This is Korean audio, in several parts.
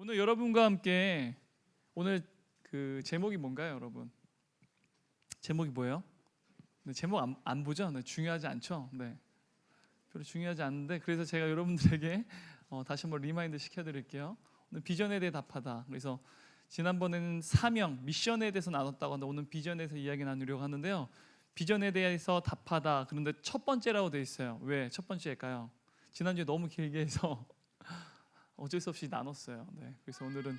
오늘 여러분과 함께 오늘 그 제목이 뭔가요, 여러분? 제목이 뭐예요? 네, 제목 안 보죠? 네, 중요하지 않죠? 네, 별로 중요하지 않은데 그래서 제가 여러분들에게 다시 한번 리마인드 시켜드릴게요. 오늘 비전에 대해 답하다. 그래서 지난번에는 사명, 미션에 대해서 나눴다고 하는데 오늘 비전에 대해서 이야기 나누려고 하는데요. 비전에 대해서 답하다. 그런데 첫 번째라고 되어 있어요. 왜 첫 번째일까요? 지난주에 너무 길게 해서 어쩔 수 없이 나눴어요. 네, 그래서 오늘은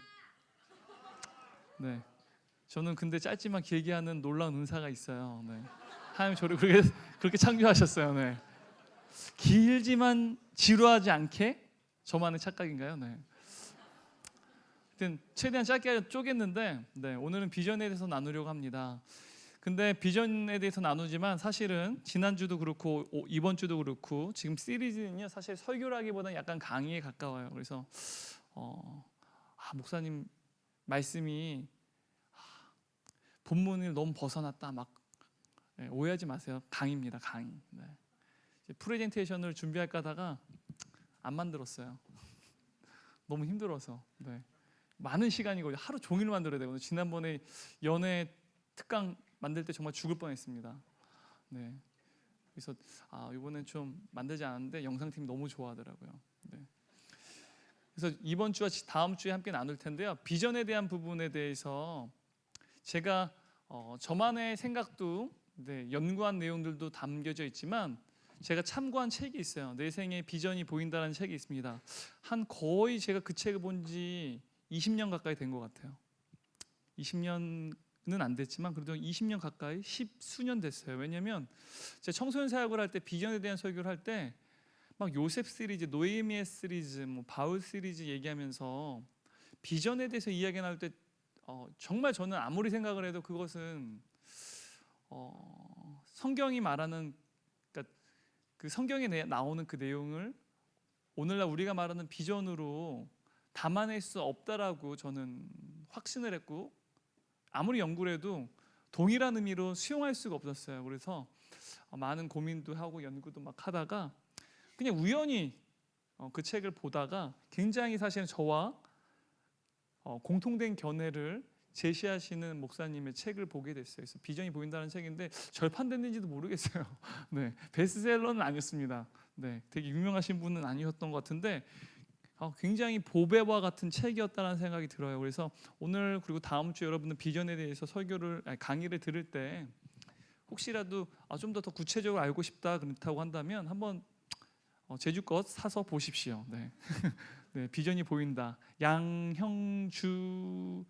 저는 근데 짧지만 길게 하는 놀라운 은사가 있어요. 네. 하나님 저를 그렇게 창조하셨어요. 네. 길지만 지루하지 않게 저만의 착각인가요? 네. 하여튼 최대한 짧게 쪼갰는데 오늘은 비전에 대해서 나누려고 합니다. 근데 비전에 대해서 나누지만 사실은 지난주도 그렇고 이번 주도 그렇고 지금 시리즈는요 사실 설교라기보다는 약간 강의에 가까워요. 그래서 목사님 말씀이 본문을 너무 벗어났다 막 오해하지 마세요. 강의입니다. 강의. 네. 프레젠테이션을 준비할까 하다가 안 만들었어요. 너무 힘들어서. 네. 많은 시간이 걸려 하루 종일 만들어야 되거든요. 지난번에 연애 특강 만들 때 정말 죽을 뻔했습니다. 네. 그래서 이번엔 좀 만들지 않았는데 영상팀이 너무 좋아하더라고요. 네. 그래서 이번 주와 다음 주에 함께 나눌 텐데요. 비전에 대한 부분에 대해서 제가 저만의 생각도 연구한 내용들도 담겨져 있지만 제가 참고한 책이 있어요. 내 생의 비전이 보인다는 책이 있습니다. 한 거의 제가 그 책을 본 지 20년 가까이 된 것 같아요. 20년은 안 됐지만 그래도 20년 가까이 10수년 됐어요. 왜냐하면 제가 청소년 사역을 할 때 비전에 대한 설교를 할 때 막 요셉 시리즈, 노에미의 시리즈, 뭐 바울 시리즈 얘기하면서 비전에 대해서 이야기 나눌 때 정말 저는 아무리 생각을 해도 그것은 성경이 말하는 그러니까 그 성경에 나오는 그 내용을 오늘날 우리가 말하는 비전으로 담아낼 수 없다라고 저는 확신을 했고 아무리 연구를 해도 동일한 의미로 수용할 수가 없었어요. 그래서 많은 고민도 하고 연구도 막 하다가 그냥 우연히 그 책을 보다가 굉장히 사실은 저와 공통된 견해를 제시하시는 목사님의 책을 보게 됐어요. 그래서 비전이 보인다는 책인데 절판됐는지도 모르겠어요. 네, 베스트셀러는 아니었습니다. 네, 되게 유명하신 분은 아니었던 것 같은데 굉장히 보배와 같은 책이었다는 생각이 들어요. 그래서 오늘 그리고 다음 주 여러분들 비전에 대해서 강의를 들을 때 혹시라도 좀 더 구체적으로 알고 싶다 그렇다고 한다면 한번 제주 것 사서 보십시오. 네. 네, 비전이 보인다. 양형주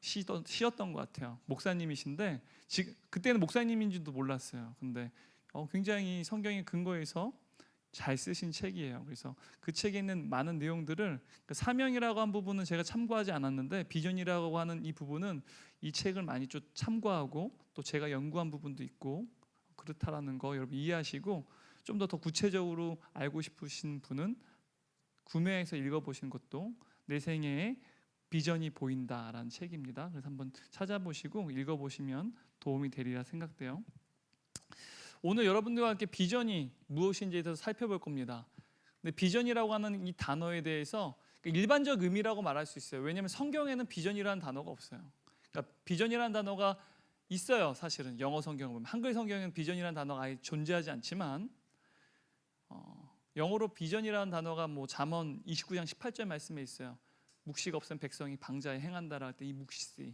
시였던 것 같아요. 목사님이신데 그때는 목사님인지도 몰랐어요. 근데 굉장히 성경의 근거에서 잘 쓰신 책이에요. 그래서 그 책에 있는 많은 내용들을 사명이라고 한 부분은 제가 참고하지 않았는데 비전이라고 하는 이 부분은 이 책을 많이 좀 참고하고 또 제가 연구한 부분도 있고 그렇다라는 거 여러분 이해하시고 좀 더 구체적으로 알고 싶으신 분은 구매해서 읽어보시는 것도 내 생애에 비전이 보인다라는 책입니다. 그래서 한번 찾아보시고 읽어보시면 도움이 되리라 생각돼요. 오늘 여러분들과 함께 비전이 무엇인지에 대해서 살펴볼 겁니다. 근데 비전이라고 하는 이 단어에 대해서 일반적 의미라고 말할 수 있어요. 왜냐하면 성경에는 비전이라는 단어가 없어요. 그러니까 비전이라는 단어가 있어요. 사실은 영어 성경을 보면 한글 성경에는 비전이라는 단어가 아예 존재하지 않지만 영어로 비전이라는 단어가 뭐 잠언 29장 18절 말씀에 있어요. 묵시가 없으면 백성이 방자에 행한다라 할 때 이 묵시래요.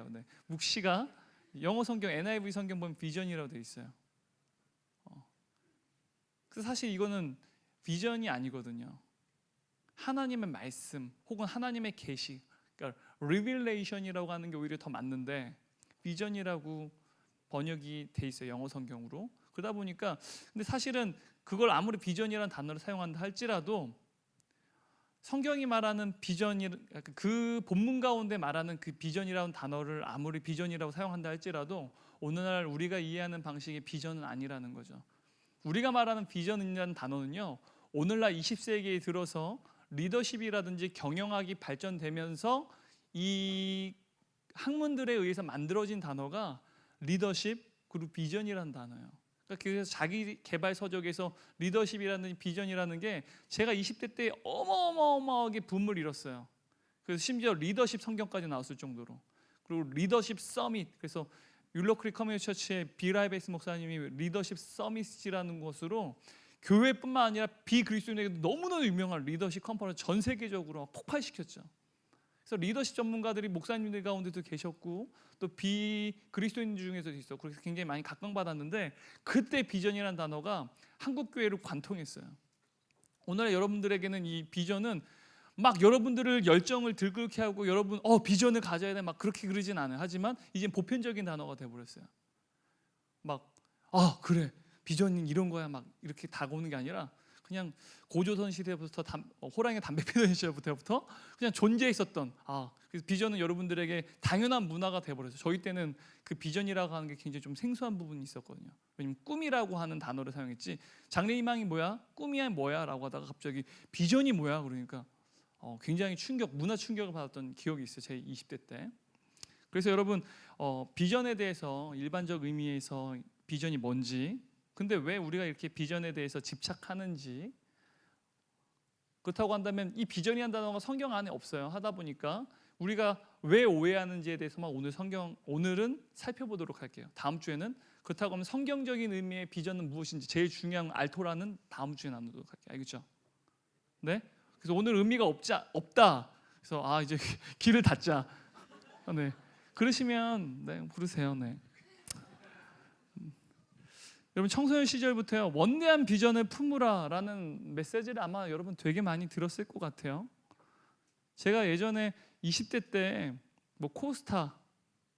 네. 묵시가 영어 성경 NIV 성경 보면 비전이라고 되어 있어요. 그래서 사실 이거는 비전이 아니거든요. 하나님의 말씀 혹은 하나님의 계시, 그러니까 리빌레이션이라고 하는 게 오히려 더 맞는데 비전이라고 번역이 돼 있어요. 영어 성경으로. 그러다 보니까 근데 사실은 그걸 아무리 비전이라는 단어를 사용한다 할지라도 성경이 말하는 비전이 그 본문 가운데 말하는 그 비전이라는 단어를 아무리 비전이라고 사용한다 할지라도 오늘날 우리가 이해하는 방식의 비전은 아니라는 거죠. 우리가 말하는 비전이라는 단어는요. 오늘날 20세기에 들어서 리더십이라든지 경영학이 발전되면서 이 학문들에 의해서 만들어진 단어가 리더십 그리고 비전이라는 단어예요. 그러니까 그래서 자기 개발 서적에서 리더십이라는 비전이라는 게 제가 20대 때 어마어마하게 붐을 일었어요. 그래서 심지어 리더십 성경까지 나왔을 정도로. 그리고 리더십 서밋, 그래서 율로크릭 커뮤니티 처치의 비라이베이스 목사님이 리더십 서밋이라는 것으로 교회뿐만 아니라 비그리스도인에게도 너무너무 유명한 리더십 컨퍼런스 전 세계적으로 폭발시켰죠. 그래서 리더십 전문가들이 목사님들 가운데도 계셨고 또 비그리스도인 중에서도 있어. 그래서 굉장히 많이 각광받았는데 그때 비전이라는 단어가 한국 교회를 관통했어요. 오늘 여러분들에게는 이 비전은 막 여러분들을 열정을 들끓게 하고 여러분 비전을 가져야 돼 막 그렇게 그러진 않아요. 하지만 이제 보편적인 단어가 돼버렸어요. 막 그래 비전이 이런 거야 막 이렇게 다가오는 게 아니라 그냥 고조선 시대부터 호랑이 담배 피던 시절부터 그냥 존재했었던 그래서 비전은 여러분들에게 당연한 문화가 돼버렸어요. 저희 때는 그 비전이라고 하는 게 굉장히 좀 생소한 부분이 있었거든요. 왜냐면 꿈이라고 하는 단어를 사용했지 장래희망이 뭐야? 꿈이야 뭐야? 라고 하다가 갑자기 비전이 뭐야? 그러니까 굉장히 문화 충격을 받았던 기억이 있어요. 제 20대 때. 그래서 여러분 비전에 대해서 일반적 의미에서 비전이 뭔지, 근데 왜 우리가 이렇게 비전에 대해서 집착하는지, 그렇다고 한다면 이 비전이라는 단어가 성경 안에 없어요. 하다 보니까 우리가 왜 오해하는지에 대해서만 오늘은 살펴보도록 할게요. 다음 주에는 그렇다고 하면 성경적인 의미의 비전은 무엇인지 제일 중요한 알토라는 다음 주에 나누도록 할게요. 알겠죠? 네? 그래서 오늘 의미가 없다. 그래서 이제 길을 닫자. 네. 그러시면 네, 부르세요. 네. 여러분 청소년 시절부터 원대한 비전을 품으라라는 메시지를 아마 여러분 되게 많이 들었을 것 같아요. 제가 예전에 20대 때 코스타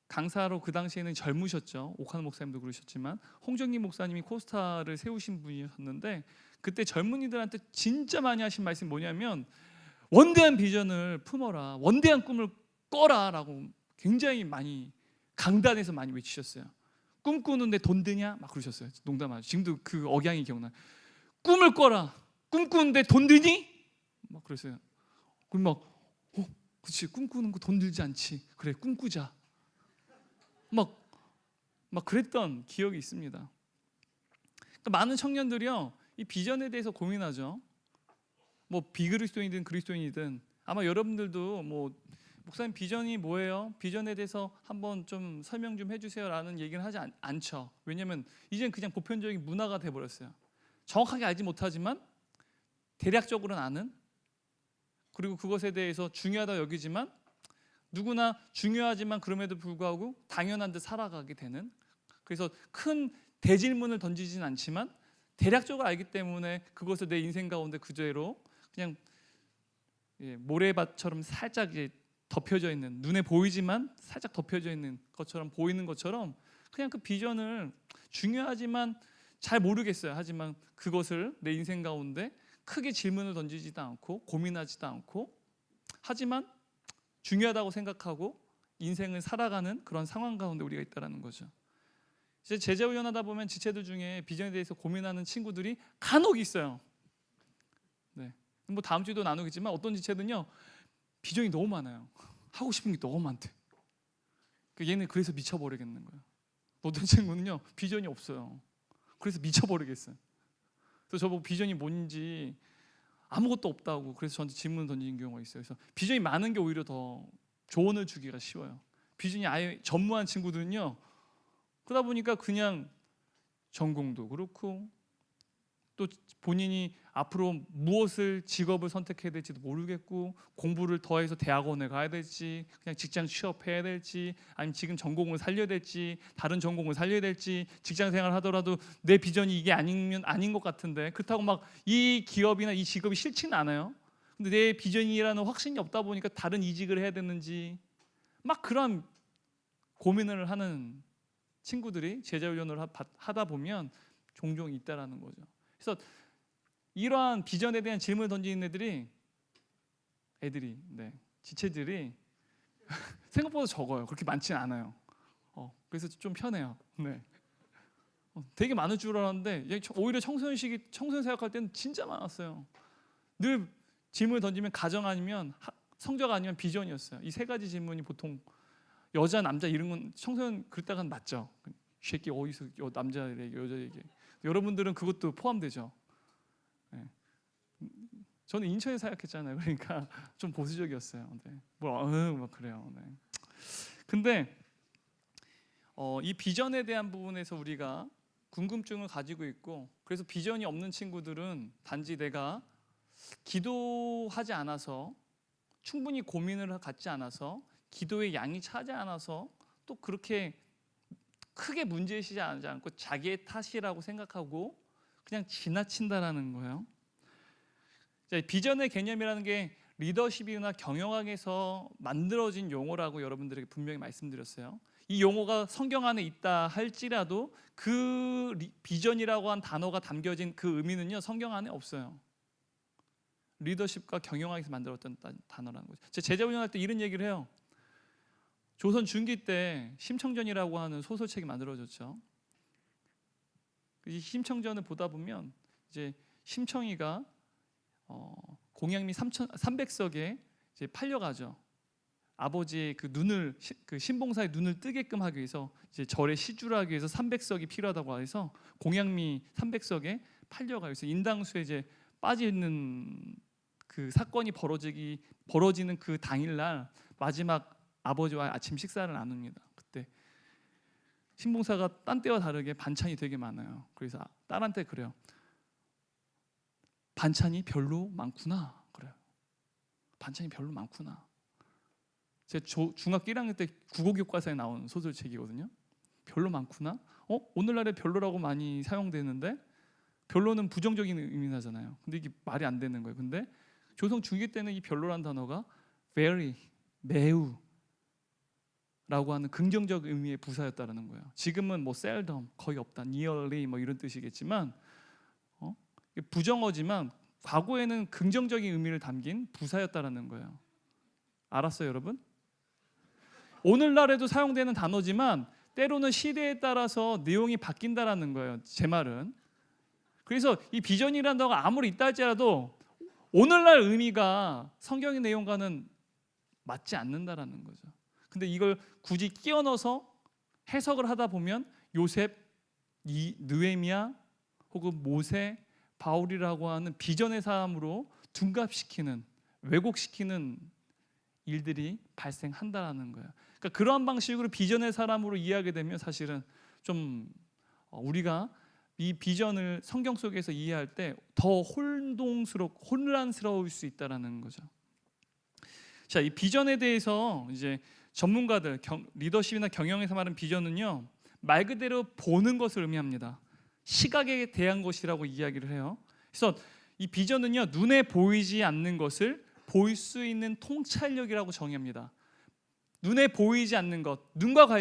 강사로 그 당시에는 젊으셨죠. 오카노 목사님도 그러셨지만 홍정기 목사님이 코스타를 세우신 분이셨는데 그때 젊은이들한테 진짜 많이 하신 말씀이 뭐냐면 원대한 비전을 품어라, 원대한 꿈을 꿔라라고 굉장히 많이 강단에서 많이 외치셨어요. 꿈꾸는데 돈 드냐? 막 그러셨어요. 농담하죠. 지금도 그 억양이 기억나요. 꿈을 꿔라. 꿈꾸는데 돈 드니? 막 그랬어요. 그럼 그렇지. 꿈꾸는 거 돈 들지 않지. 그래, 꿈꾸자. 막 그랬던 기억이 있습니다. 그러니까 많은 청년들이요, 이 비전에 대해서 고민하죠. 비그리스도인이든 그리스도인이든 아마 여러분들도 목사님 비전이 뭐예요? 비전에 대해서 한번 좀 설명 좀 해주세요라는 얘기는 하지 않죠. 왜냐하면 이제는 그냥 보편적인 문화가 돼버렸어요. 정확하게 알지 못하지만 대략적으로는 아는, 그리고 그것에 대해서 중요하다 여기지만 누구나 중요하지만 그럼에도 불구하고 당연한 듯 살아가게 되는, 그래서 큰 대질문을 던지진 않지만 대략적으로 알기 때문에 그것을 내 인생 가운데 그대로 그냥 모래밭처럼 살짝 덮여져 있는, 눈에 보이지만 살짝 덮여져 있는 것처럼 보이는 것처럼 그냥 그 비전을 중요하지만 잘 모르겠어요. 하지만 그것을 내 인생 가운데 크게 질문을 던지지도 않고 고민하지도 않고, 하지만 중요하다고 생각하고 인생을 살아가는 그런 상황 가운데 우리가 있다는 거죠. 이제 제자 훈련하다 보면 지체들 중에 비전에 대해서 고민하는 친구들이 간혹 있어요. 네. 다음 주에도 나누겠지만 어떤 지체들은요 비전이 너무 많아요. 하고 싶은 게 너무 많대. 얘는 그래서 미쳐버리겠는 거예요. 어떤 친구는요 비전이 없어요. 그래서 미쳐버리겠어요. 그래서 저보고 비전이 뭔지 아무것도 없다고 그래서 저한테 질문을 던지는 경우가 있어요. 그래서 비전이 많은 게 오히려 더 조언을 주기가 쉬워요. 비전이 아예 전무한 친구들은요 그러다 보니까 그냥 전공도 그렇고 또 본인이 앞으로 무엇을 직업을 선택해야 될지도 모르겠고, 공부를 더해서 대학원에 가야 될지 그냥 직장 취업해야 될지 아니면 지금 전공을 살려야 될지 다른 전공을 살려야 될지, 직장 생활 하더라도 내 비전이 이게 아니면 아닌 것 같은데 그렇다고 막 이 기업이나 이 직업이 싫지는 않아요. 근데 내 비전이라는 확신이 없다 보니까 다른 이직을 해야 되는지 막 그런 고민을 하는 친구들이 제자훈련을 하다 보면 종종 있다라는 거죠. 그래서 이러한 비전에 대한 질문을 던지는 지체들이 생각보다 적어요. 그렇게 많지는 않아요. 그래서 좀 편해요. 네. 되게 많을 줄 알았는데 오히려 청소년 생각할 때는 진짜 많았어요. 늘 질문을 던지면 가정 아니면 성적 아니면 비전이었어요. 이 세 가지 질문이 보통 여자 남자 이런 건 청소년 그랬다간 맞죠. 이 새끼 어디서 남자에게 여자에게 여러분들은 그것도 포함되죠. 네. 저는 인천에 사역했잖아요. 그러니까 좀 보수적이었어요. 네. 막 그래요. 네. 근데 이 비전에 대한 부분에서 우리가 궁금증을 가지고 있고, 그래서 비전이 없는 친구들은 단지 내가 기도하지 않아서, 충분히 고민을 갖지 않아서, 기도의 양이 차지 않아서, 또 그렇게 크게 문제시지 않고 자기의 탓이라고 생각하고 그냥 지나친다라는 거예요. 비전의 개념이라는 게 리더십이나 경영학에서 만들어진 용어라고 여러분들에게 분명히 말씀드렸어요. 이 용어가 성경 안에 있다 할지라도 그 비전이라고 한 단어가 담겨진 그 의미는요, 성경 안에 없어요. 리더십과 경영학에서 만들었던 단어라는 거죠. 제가 제자 훈련할 때 이런 얘기를 해요. 조선 중기 때 심청전이라고 하는 소설책이 만들어졌죠. 이 심청전을 보다 보면 이제 심청이가 공양미 300석에 이제 팔려가죠. 아버지의 그 눈을, 그 신봉사의 눈을 뜨게끔 하기 위해서, 이제 절에 시주를 하기 위해서 300석이 필요하다고 해서 공양미 300석에 팔려가요. 그래서 인당수에 이제 빠지는 그 사건이 벌어지는 그 당일날 마지막 아버지와 아침 식사를 나눕니다. 그때 신봉사가 딴 때와 다르게 반찬이 되게 많아요. 그래서 딸한테 그래요. 반찬이 별로 많구나. 그래요. 반찬이 별로 많구나. 제가 중학교 1학년 때 국어교과서에 나온 소설책이거든요. 별로 많구나. 오늘날에 별로라고 많이 사용되는데 별로는 부정적인 의미나잖아요. 근데 이게 말이 안 되는 거예요. 근데 조선 중기 때는 이 별로란 단어가 very, 매우 라고 하는 긍정적 의미의 부사였다는 거예요. 지금은 뭐 seldom, 거의 없다, nearly 뭐 이런 뜻이겠지만 부정어지만 과거에는 긍정적인 의미를 담긴 부사였다는 거예요. 알았어요, 여러분? 오늘날에도 사용되는 단어지만 때로는 시대에 따라서 내용이 바뀐다라는 거예요. 제 말은. 그래서 이 비전이라는 단어가 아무리 있다 할지라도 오늘날 의미가 성경의 내용과는 맞지 않는다라는 거죠. 근데 이걸 굳이 끼워 넣어서 해석을 하다 보면 요셉, 느헤미야 혹은 모세, 바울이라고 하는 비전의 사람으로 둔갑시키는, 왜곡시키는 일들이 발생한다라는 거예요. 그러니까 그러한 방식으로 비전의 사람으로 이해하게 되면 사실은 좀 우리가 이 비전을 성경 속에서 이해할 때 더 혼란스러울 수 있다라는 거죠. 자, 이 비전에 대해서 이제 전문가들, 리더십이나 경영에서 말하는 비전은요, 말 그대로 보는 것을 의미합니다. 시각에 대한 것이라고 이야기를 해요. 그래서 이 비전은요, 눈에 보이지 않는 것을 보일 수 있는 통찰력이라고 정의합니다. 눈에 보이지 않는 것,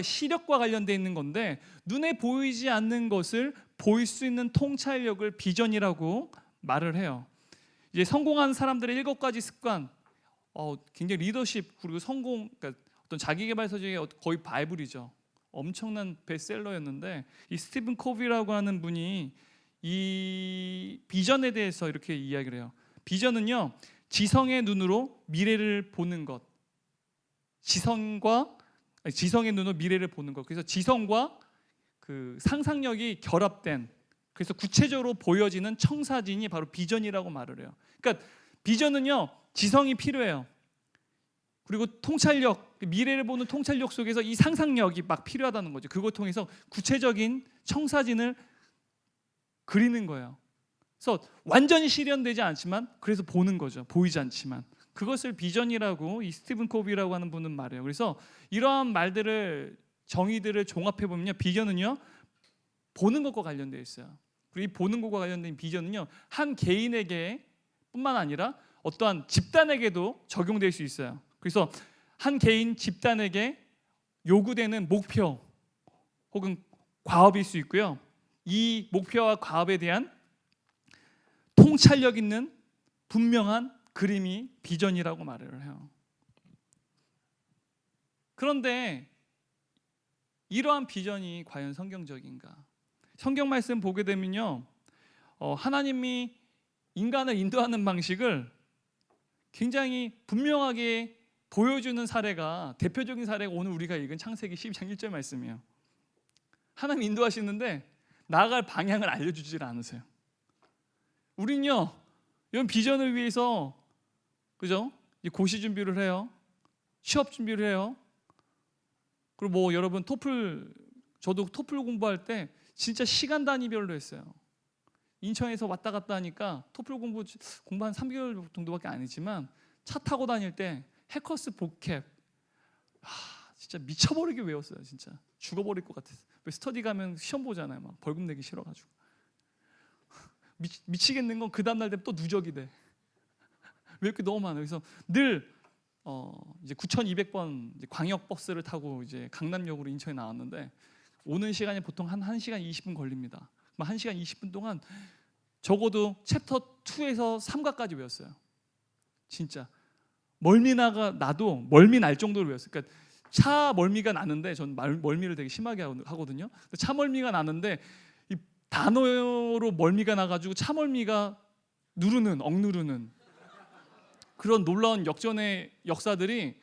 시력과 관련되어 있는 건데 눈에 보이지 않는 것을 보일 수 있는 통찰력을 비전이라고 말을 해요. 이제 성공한 사람들의 7가지 습관, 굉장히 리더십 그리고 성공, 그러니까 어떤 자기개발서적의 거의 바이블이죠. 엄청난 베스트셀러였는데 이 스티븐 코비라고 하는 분이 이 비전에 대해서 이렇게 이야기를 해요. 비전은요, 지성의 눈으로 미래를 보는 것. 지성의 눈으로 미래를 보는 것. 그래서 지성과 그 상상력이 결합된, 그래서 구체적으로 보여지는 청사진이 바로 비전이라고 말을 해요. 그러니까 비전은요, 지성이 필요해요. 그리고 통찰력, 미래를 보는 통찰력 속에서 이 상상력이 막 필요하다는 거죠. 그걸 통해서 구체적인 청사진을 그리는 거예요. 그래서 완전히 실현되지 않지만 그래서 보는 거죠. 보이지 않지만 그것을 비전이라고 이 스티븐 코비라고 하는 분은 말해요. 그래서 이러한 말들을, 정의들을 종합해 보면요, 비전은요 보는 것과 관련되어 있어요. 그리고 이 보는 것과 관련된 비전은요, 한 개인에게 뿐만 아니라 어떠한 집단에게도 적용될 수 있어요. 그래서 한 개인, 집단에게 요구되는 목표 혹은 과업일 수 있고요. 이 목표와 과업에 대한 통찰력 있는 분명한 그림이 비전이라고 말을 해요. 그런데 이러한 비전이 과연 성경적인가? 성경 말씀 보게 되면요, 하나님이 인간을 인도하는 방식을 굉장히 분명하게 보여주는 사례가, 대표적인 사례가 오늘 우리가 읽은 창세기 12장 1절 말씀이에요. 하나님 인도하시는데 나아갈 방향을 알려주질 않으세요. 우린요, 이런 비전을 위해서, 그죠? 고시 준비를 해요. 취업 준비를 해요. 그리고 뭐 여러분 저도 토플 공부할 때 진짜 시간 단위별로 했어요. 인천에서 왔다 갔다 하니까 토플 공부 한 3개월 정도밖에 안 했지만 차 타고 다닐 때 해커스 보캡 진짜 미쳐버리게 외웠어요. 진짜 죽어버릴 것 같았어요. 왜 스터디 가면 시험 보잖아요. 막 벌금 내기 싫어가지고 미치겠는 건 그 다음날 되면 또 누적이 돼. 왜 이렇게 너무 많아요. 그래서 늘 이제 9,200번 광역 버스를 타고 이제 강남역으로 인천에 나왔는데 오는 시간이 보통 한 1시간 20분 걸립니다. 1시간 20분 동안 적어도 챕터 2에서 3가까지 외웠어요. 진짜 멀미나가 나도 멀미 날 정도로 외웠어요. 그러니까 차 멀미가 나는데 전 멀미를 되게 심하게 하거든요. 차 멀미가 나는데 이 단어로 멀미가 나가지고 차 멀미가 억누르는 그런 놀라운 역전의 역사들이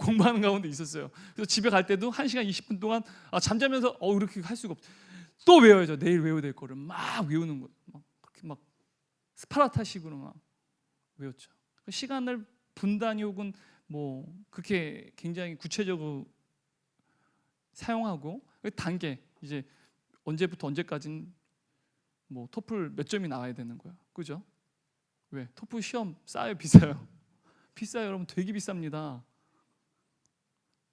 공부하는 가운데 있었어요. 그래서 집에 갈 때도 1시간 20분 동안 잠자면서 이렇게 할 수가 없어. 또 외워야죠. 내일 외워야 될 거를 막 외우는 거. 그렇게 막 스파르타식으로 막 외웠죠. 시간을 분단위 혹은 뭐 그렇게 굉장히 구체적으로 사용하고 단계 이제 언제부터 언제까지는 뭐 토플 몇 점이 나와야 되는 거야. 그죠? 왜? 토플 시험 싸요, 비싸요? 비싸요, 여러분. 되게 비쌉니다.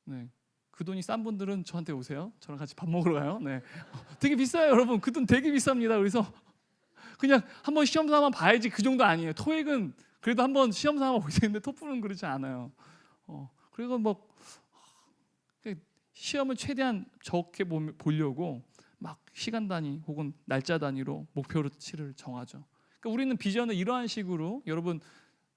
네. 그 돈이 싼 분들은 저한테 오세요. 저랑 같이 밥 먹으러 가요. 네. 되게 비싸요, 여러분. 그 돈 되게 비쌉니다. 그래서 그냥 한번 시험 삼아 봐야지 그 정도 아니에요. 토익은 그래도 한번 시험 삼아 보야 되는데 토플은 그렇지 않아요. 그래서 뭐 시험을 최대한 적게 보려고 막 시간 단위 혹은 날짜 단위로 목표치를 정하죠. 그러니까 우리는 비전을 이러한 식으로 여러분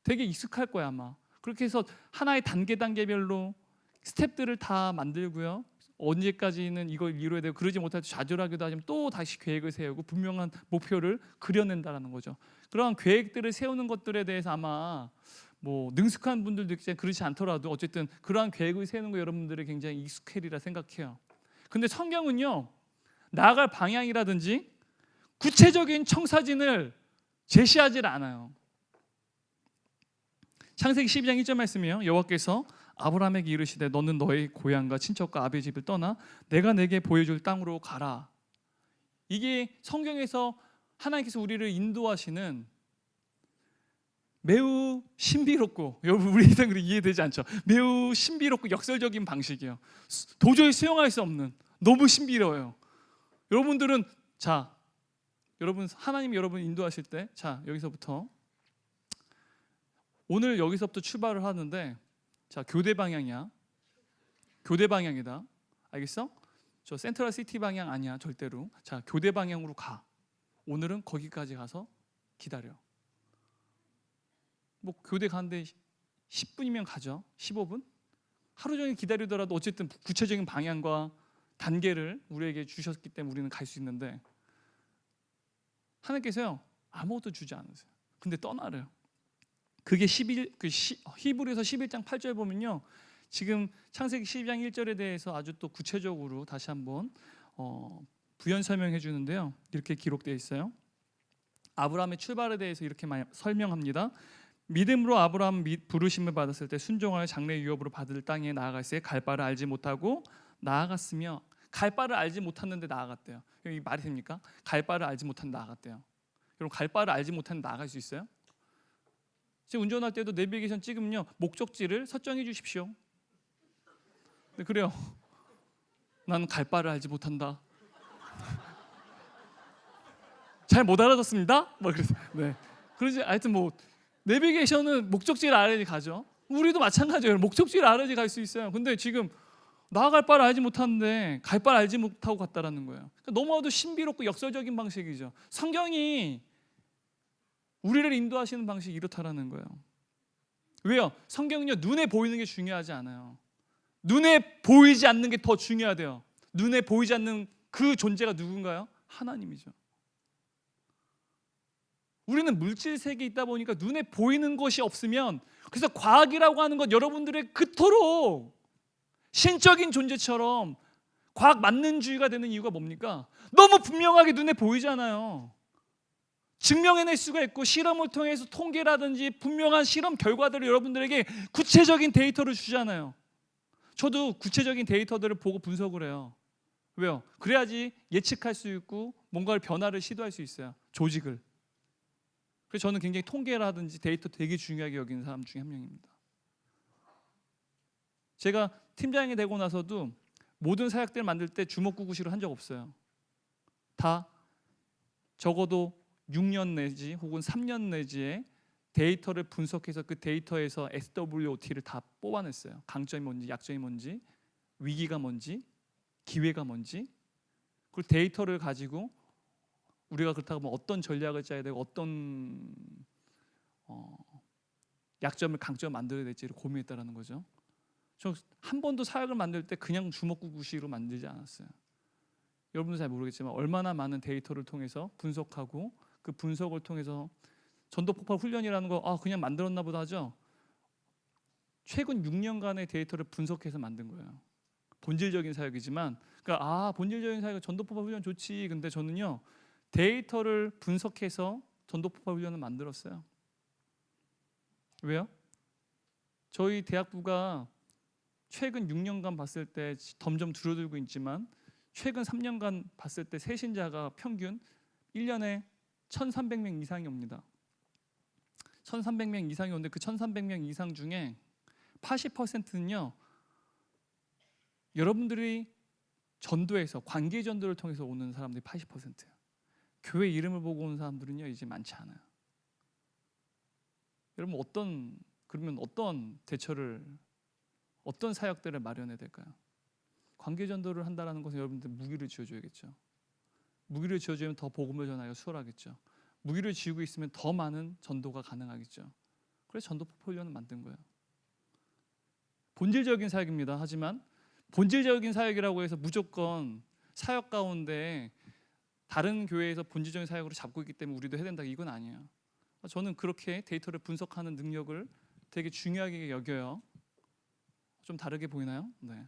되게 익숙할 거야 아마. 그렇게 해서 하나의 단계별로 스텝들을 다 만들고요. 언제까지는 이걸 이루어야 되고 그러지 못할 때 좌절하기도 하지만 또 다시 계획을 세우고 분명한 목표를 그려낸다라는 거죠. 그런 계획들을 세우는 것들에 대해서 아마 뭐 능숙한 분들도 있지만 그렇지 않더라도 어쨌든 그러한 계획을 세우는 거 여러분들이 굉장히 익숙해리라 생각해요. 근데 성경은요, 나아갈 방향이라든지 구체적인 청사진을 제시하지 않아요. 창세기 12장 1절 말씀이에요. 여호와께서 아브라함에게 이르시되 너는 너의 고향과 친척과 아비의 집을 떠나 내가 내게 보여줄 땅으로 가라. 이게 성경에서 하나님께서 우리를 인도하시는 매우 신비롭고, 여러분 우리 생각으로 이해되지 않죠? 매우 신비롭고 역설적인 방식이에요. 도저히 수용할 수 없는, 너무 신비로워요. 여러분들은 하나님이 여러분 인도하실 때 여기서부터 오늘 여기서부터 출발을 하는데 교대 방향이야. 교대 방향이다. 알겠어? 저 센트럴 시티 방향 아니야 절대로. 교대 방향으로 가. 오늘은 거기까지 가서 기다려. 뭐 교대 가는데 10분이면 가죠. 15분? 하루 종일 기다리더라도 어쨌든 구체적인 방향과 단계를 우리에게 주셨기 때문에 우리는 갈 수 있는데 하나님께서요 아무것도 주지 않으세요. 근데 떠나래요. 그게 히브리서 11장 8절 보면요, 지금 창세기 12장 1절에 대해서 아주 또 구체적으로 다시 한번 부연 설명해 주는데요. 이렇게 기록되어 있어요. 아브라함의 출발에 대해서 이렇게 설명합니다. 믿음으로 아브라함 부르심을 받았을 때 순종하여 장래 유업으로 받을 땅에 나아갈새 갈 바를 알지 못하고 나아갔으며, 갈 바를 알지 못했는데 나아갔대요. 이 말이 됩니까? 갈 바를 알지 못했는데 나아갔대요. 여러분 갈 바를 알지 못했는데 나아갈 수 있어요? 지금 운전할 때도 내비게이션 찍으면요 목적지를 설정해 주십시오. 네, 그래요. 나는 갈 바를 알지 못한다. 잘 못 알아듣습니다. 막 그래서 그러지. 하여튼 뭐 내비게이션은 목적지를 알아야지 가죠. 우리도 마찬가지예요. 목적지를 알아야지 갈 수 있어요. 근데 지금 나아갈 바를 알지 못하는데 갈 바를 알지 못하고 갔다라는 거예요. 그러니까 너무나도 신비롭고 역설적인 방식이죠. 성경이 우리를 인도하시는 방식이 이렇다라는 거예요. 왜요? 성경은요 눈에 보이는 게 중요하지 않아요. 눈에 보이지 않는 게 더 중요하대요. 눈에 보이지 않는 그 존재가 누군가요? 하나님이죠. 우리는 물질 세계에 있다 보니까 눈에 보이는 것이 없으면, 그래서 과학이라고 하는 것 여러분들의 그토록 신적인 존재처럼 과학 만능주의가 되는 이유가 뭡니까? 너무 분명하게 눈에 보이잖아요. 증명해낼 수가 있고 실험을 통해서 통계라든지 분명한 실험 결과들을 여러분들에게 구체적인 데이터를 주잖아요. 저도 구체적인 데이터들을 보고 분석을 해요. 왜요? 그래야지 예측할 수 있고 뭔가를 변화를 시도할 수 있어요. 조직을. 그래서 저는 굉장히 통계라든지 데이터 되게 중요하게 여기는 사람 중에 한 명입니다. 제가 팀장이 되고 나서도 모든 사역들을 만들 때 주먹구구식으로 한 적 없어요. 다 적어도 6년 내지 혹은 3년 내지에 데이터를 분석해서 그 데이터에서 SWOT를 다 뽑아냈어요. 강점이 뭔지, 약점이 뭔지, 위기가 뭔지, 기회가 뭔지. 그리고 데이터를 가지고 우리가 그렇다고 하면 어떤 전략을 짜야 되고 어떤 약점을 강점을 만들어야 될지를 고민했다라는 거죠. 저 한 번도 사역을 만들 때 그냥 주먹구구식으로 만들지 않았어요. 여러분도 잘 모르겠지만 얼마나 많은 데이터를 통해서 분석하고 그 분석을 통해서 전도폭발 훈련이라는 거 그냥 만들었나 보다 하죠. 최근 6년간의 데이터를 분석해서 만든 거예요. 본질적인 사역이지만 그러니까 본질적인 사역은 전도폭발 훈련 좋지. 근데 저는요 데이터를 분석해서 전도폭발 훈련을 만들었어요. 왜요? 저희 대학부가 최근 6년간 봤을 때 점점 줄어들고 있지만 최근 3년간 봤을 때 새신자가 평균 1년에 1,300명 이상이 옵니다. 1,300명 이상이 오는데 그 1,300명 이상 중에 80%는요 여러분들이 전도에서 관계 전도를 통해서 오는 사람들이 80%예요. 교회 이름을 보고 오는 사람들은요 이제 많지 않아요. 여러분 그러면 어떤 대처를 어떤 사역들을 마련해야 될까요? 관계 전도를 한다는 것은 여러분들 무기를 쥐어줘야겠죠. 무기를 쥐어주면 더 복음을 전하기가 수월하겠죠. 무기를 쥐고 있으면 더 많은 전도가 가능하겠죠. 그래서 전도 포폴리오는 만든 거예요. 본질적인 사역입니다. 하지만 본질적인 사역이라고 해서 무조건 사역 가운데 다른 교회에서 본질적인 사역으로 잡고 있기 때문에 우리도 해야 된다 이건 아니에요. 저는 그렇게 데이터를 분석하는 능력을 되게 중요하게 여겨요. 좀 다르게 보이나요? 네.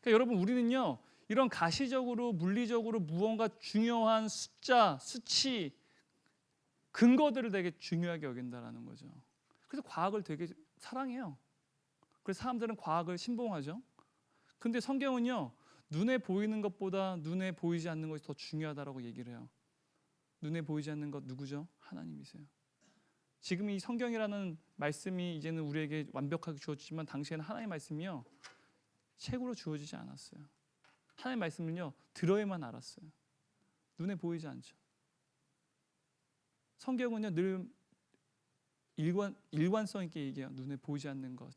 그러니까 여러분 우리는요 이런 가시적으로 물리적으로 무언가 중요한 숫자, 수치, 근거들을 되게 중요하게 여긴다라는 거죠. 그래서 과학을 되게 사랑해요. 그래서 사람들은 과학을 신봉하죠. 근데 성경은요 눈에 보이는 것보다 눈에 보이지 않는 것이 더 중요하다라고 얘기를 해요. 눈에 보이지 않는 것 누구죠? 하나님이세요. 지금 이 성경이라는 말씀이 이제는 우리에게 완벽하게 주어지지만 당시에는 하나님의 말씀이요 책으로 주어지지 않았어요. 하나님의 말씀은요 들어야만 알았어요. 눈에 보이지 않죠. 성경은요 늘 일관성 있게 얘기해요. 눈에 보이지 않는 것.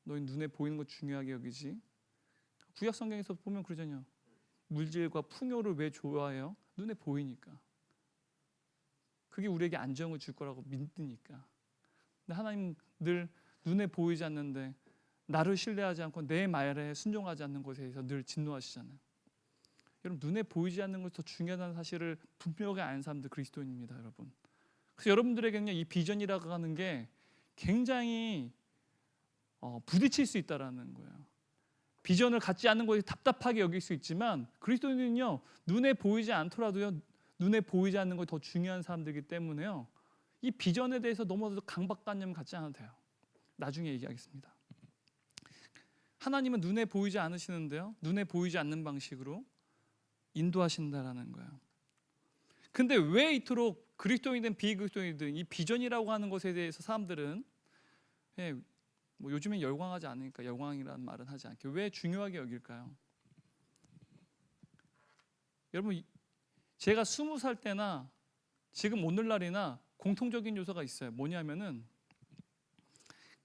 너희 눈에 보이는 것 중요하게 여기지. 구약 성경에서 보면 그러잖아요. 물질과 풍요를 왜 좋아해요? 눈에 보이니까. 그게 우리에게 안정을 줄 거라고 믿으니까. 근데 하나님 늘 눈에 보이지 않는데 나를 신뢰하지 않고 내 말에 순종하지 않는 것에 대해서 늘 진노하시잖아요. 여러분 눈에 보이지 않는 것이 더 중요하다는 사실을 분명하게 아는 사람들 그리스도인입니다, 여러분. 그래서 여러분들에게는 이 비전이라고 하는 게 굉장히 부딪힐 수 있다라는 거예요. 비전을 갖지 않는 것이 답답하게 여길 수 있지만 그리스도인은요 눈에 보이지 않더라도요 눈에 보이지 않는 것이 더 중요한 사람들이기 때문에요 이 비전에 대해서 너무 강박관념 갖지 않아도 돼요. 나중에 얘기하겠습니다. 하나님은 눈에 보이지 않으시는데요 눈에 보이지 않는 방식으로 인도하신다라는 거예요. 근데 왜 이토록 그리스도인이든 비그리스도인이든 이 비전이라고 하는 것에 대해서 사람들은 뭐 요즘엔 열광하지 않으니까 열광이라는 말은 하지 않게 왜 중요하게 여길까요? 여러분 제가 20살 때나 지금 오늘날이나 공통적인 요소가 있어요. 뭐냐면은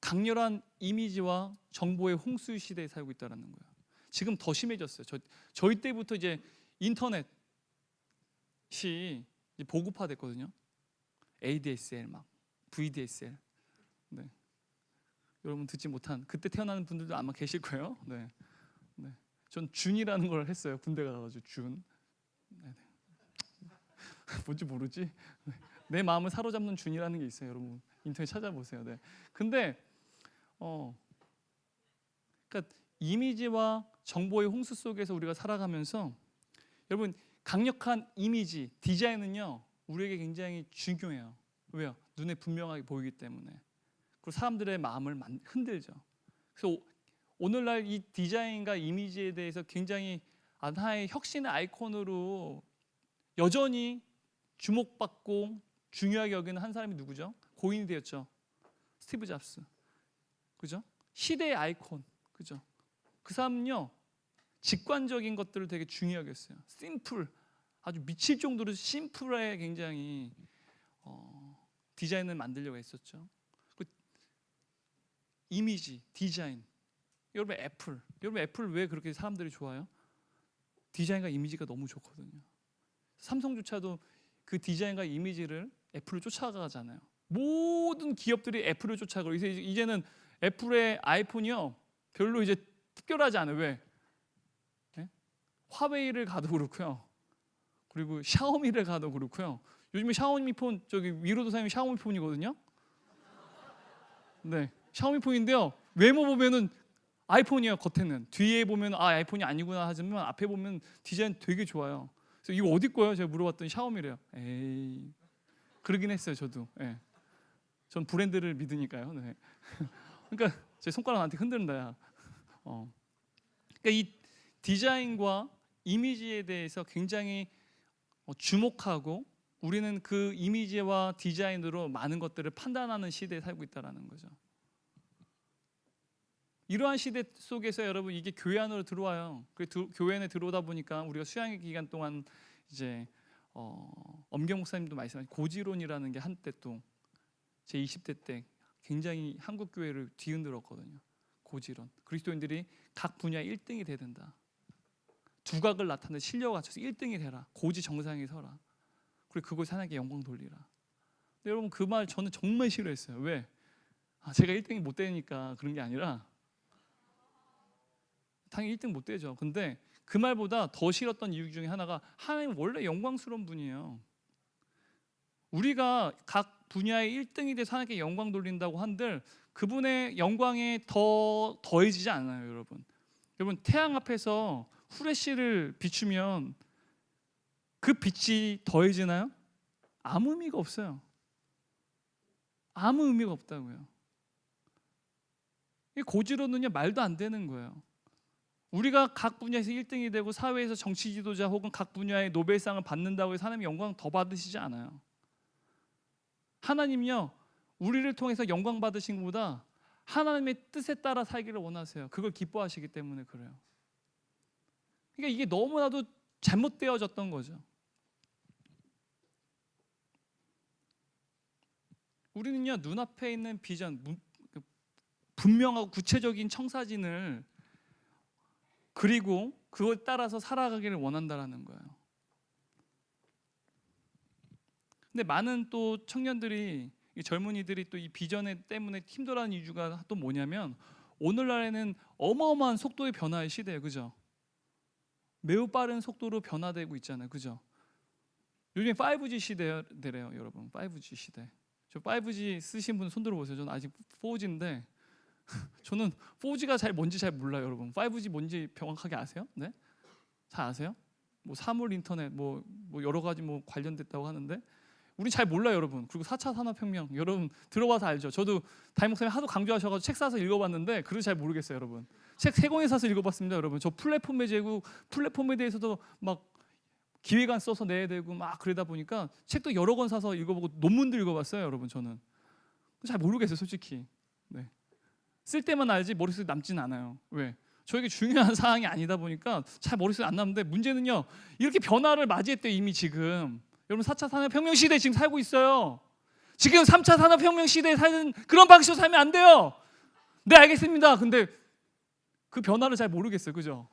강렬한 이미지와 정보의 홍수 시대에 살고 있다는 거예요. 지금 더 심해졌어요. 저희 때부터 이제 인터넷이 보급화됐거든요. ADSL 막 VDSL. 네. 여러분 듣지 못한 그때 태어나는 분들도 아마 계실 거예요. 네. 네. 전 준이라는 걸 했어요. 군대 가가지고 준. 네. 뭔지 모르지? 네. 내 마음을 사로잡는 준이라는 게 있어요. 여러분 인터넷 찾아보세요. 네. 근데 그러니까 이미지와 정보의 홍수 속에서 우리가 살아가면서 여러분 강력한 이미지, 디자인은요 우리에게 굉장히 중요해요. 왜요? 눈에 분명하게 보이기 때문에. 그리고 사람들의 마음을 흔들죠. 그래서 오늘날 이 디자인과 이미지에 대해서 굉장히 하나의 혁신의 아이콘으로 여전히 주목받고 중요하게 여기는 한 사람이 누구죠? 고인이 되었죠. 스티브 잡스. 그죠? 시대의 아이콘. 그죠? 그 사람은요 직관적인 것들을 되게 중요하게 했어요. 심플, 아주 미칠 정도로 심플하게 굉장히 디자인을 만들려고 했었죠. 그 이미지, 디자인. 여러분 애플 왜 그렇게 사람들이 좋아요? 디자인과 이미지가 너무 좋거든요. 삼성조차도 그 디자인과 이미지를 애플을 쫓아가잖아요. 모든 기업들이 애플을 쫓아가고 이제는 애플의 아이폰이요 별로 이제 특별하지 않아요. 왜? 네? 화웨이를 가도 그렇고요. 그리고 샤오미를 가도 그렇고요. 요즘에 샤오미 폰 저기 위로도 사용이 샤오미 폰이거든요. 네, 샤오미 폰인데요. 외모 보면은 아이폰이에요. 겉에는 뒤에 보면 아이폰이 아니구나 하지만 앞에 보면 디자인 되게 좋아요. 그래서 이거 어디 거예요? 제가 물어봤더니 샤오미래요. 에이, 그러긴 했어요. 저도. 네. 전 브랜드를 믿으니까요. 네. 그러니까 제 손가락 나한테 흔든다. 그러니까 이 디자인과 이미지에 대해서 굉장히 주목하고 우리는 그 이미지와 디자인으로 많은 것들을 판단하는 시대에 살고 있다는 거죠. 이러한 시대 속에서 여러분 이게 교회 안으로 들어와요. 교회 안에 들어오다 보니까 우리가 수양의 기간 동안 이제 엄경 목사님도 말씀하신 고지론이라는 게 한때 또 제 20대 때 굉장히 한국 교회를 뒤흔들었거든요. 고지론. 그리스도인들이 각 분야에 1등이 돼야 된다. 두각을 나타내 실력을 갖춰서 1등이 되라. 고지 정상에 서라. 그리고 그곳에 하나님께 영광 돌리라. 근데 여러분 그 말 저는 정말 싫어했어요. 왜? 제가 1등이 못 되니까 그런 게 아니라 당연히 1등 못 되죠. 근데 그 말보다 더 싫었던 이유 중에 하나가 하나님 원래 영광스러운 분이에요. 우리가 각 분야에 1등이 돼서 하나님께 영광 돌린다고 한들 그분의 영광에 더 더해지지 않아요, 여러분. 여러분 태양 앞에서 후레쉬를 비추면 그 빛이 더해지나요? 아무 의미가 없어요. 아무 의미가 없다고요. 이 고지로는요 말도 안 되는 거예요. 우리가 각 분야에서 1등이 되고 사회에서 정치 지도자 혹은 각 분야의 노벨상을 받는다고 해서 하나님의 영광 더 받으시지 않아요. 하나님요 우리를 통해서 영광 받으신 것보다 하나님의 뜻에 따라 살기를 원하세요. 그걸 기뻐하시기 때문에 그래요. 그러니까 이게 너무나도 잘못되어졌던 거죠. 우리는요 눈앞에 있는 비전, 분명하고 구체적인 청사진을 그리고 그걸 따라서 살아가기를 원한다라는 거예요. 근데 많은 또 청년들이, 젊은이들이 또 이 비전 때문에 힘들어하는 이유가 또 뭐냐면 오늘날에는 어마어마한 속도의 변화의 시대예요, 그죠? 매우 빠른 속도로 변화되고 있잖아요, 그죠? 요즘에 5G 시대래요, 여러분. 5G 시대. 저 5G 쓰신 분 손들어 보세요. 저는 아직 4G인데 저는 4G가 뭔지 잘 몰라요, 여러분. 5G 뭔지 정확하게 아세요? 네? 잘 아세요? 뭐 사물 인터넷 뭐 여러 가지 뭐 관련됐다고 하는데 우리 잘 몰라요, 여러분. 그리고 4차 산업혁명 여러분 들어봐서 알죠. 저도 담임 목사님 하도 강조하셔가지고 책 사서 읽어봤는데 그걸 잘 모르겠어요, 여러분. 책 3권에 사서 읽어봤습니다, 여러분. 저 플랫폼에 대해서도 막 기획안 써서 내야 되고 막 그러다 보니까 책도 여러 권 사서 읽어보고 논문도 읽어봤어요, 여러분. 저는 잘 모르겠어요, 솔직히. 네. 쓸 때만 알지 머릿속에 남지는 않아요. 왜? 저에게 중요한 사항이 아니다 보니까 잘 머릿속에 안 남는데 문제는요 이렇게 변화를 맞이했대요. 이미 지금 여러분 4차 산업혁명 시대에 지금 살고 있어요. 지금 3차 산업혁명 시대에 사는 그런 방식으로 살면 안 돼요. 네, 알겠습니다. 근데 그 변화를 잘 모르겠어요, 그죠?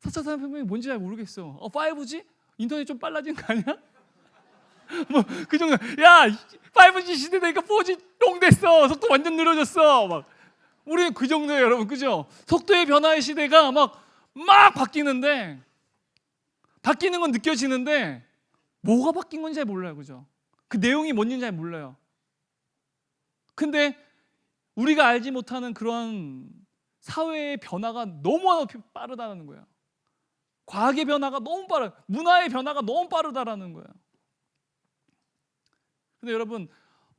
4차 산업혁명이 뭔지 잘 모르겠어. 5G? 인터넷 좀 빨라진 거 아니야? 뭐 그 정도. 야, 5G 시대 되니까 4G 똥 됐어. 속도 완전 늘어졌어. 막 우리는 그 정도예요, 여러분, 그죠? 속도의 변화의 시대가 막 바뀌는데 바뀌는 건 느껴지는데 뭐가 바뀐 건지 잘 몰라요, 그죠? 그 내용이 뭔지 잘 몰라요. 근데 우리가 알지 못하는 그런 사회의 변화가 너무 빠르다는 거예요. 과학의 변화가 너무 빠르다. 문화의 변화가 너무 빠르다라는 거예요. 근데 여러분,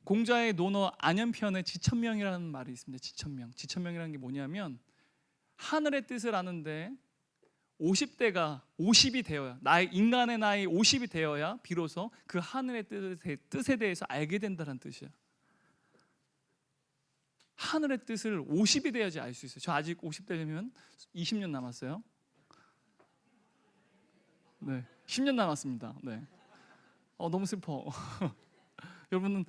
공자의 논어 안연편에 지천명이라는 말이 있습니다. 지천명. 지천명이라는 게 뭐냐면 하늘의 뜻을 아는데 50이 되어야, 인간의 나이 50이 되어야 비로소 그 하늘의 뜻에 대해서 알게 된다는 뜻이에요. 하늘의 뜻을 50이 돼야지 알 수 있어요. 저 아직 50되려면 20년 남았어요. 네, 10년 남았습니다. 네. 너무 슬퍼. 여러분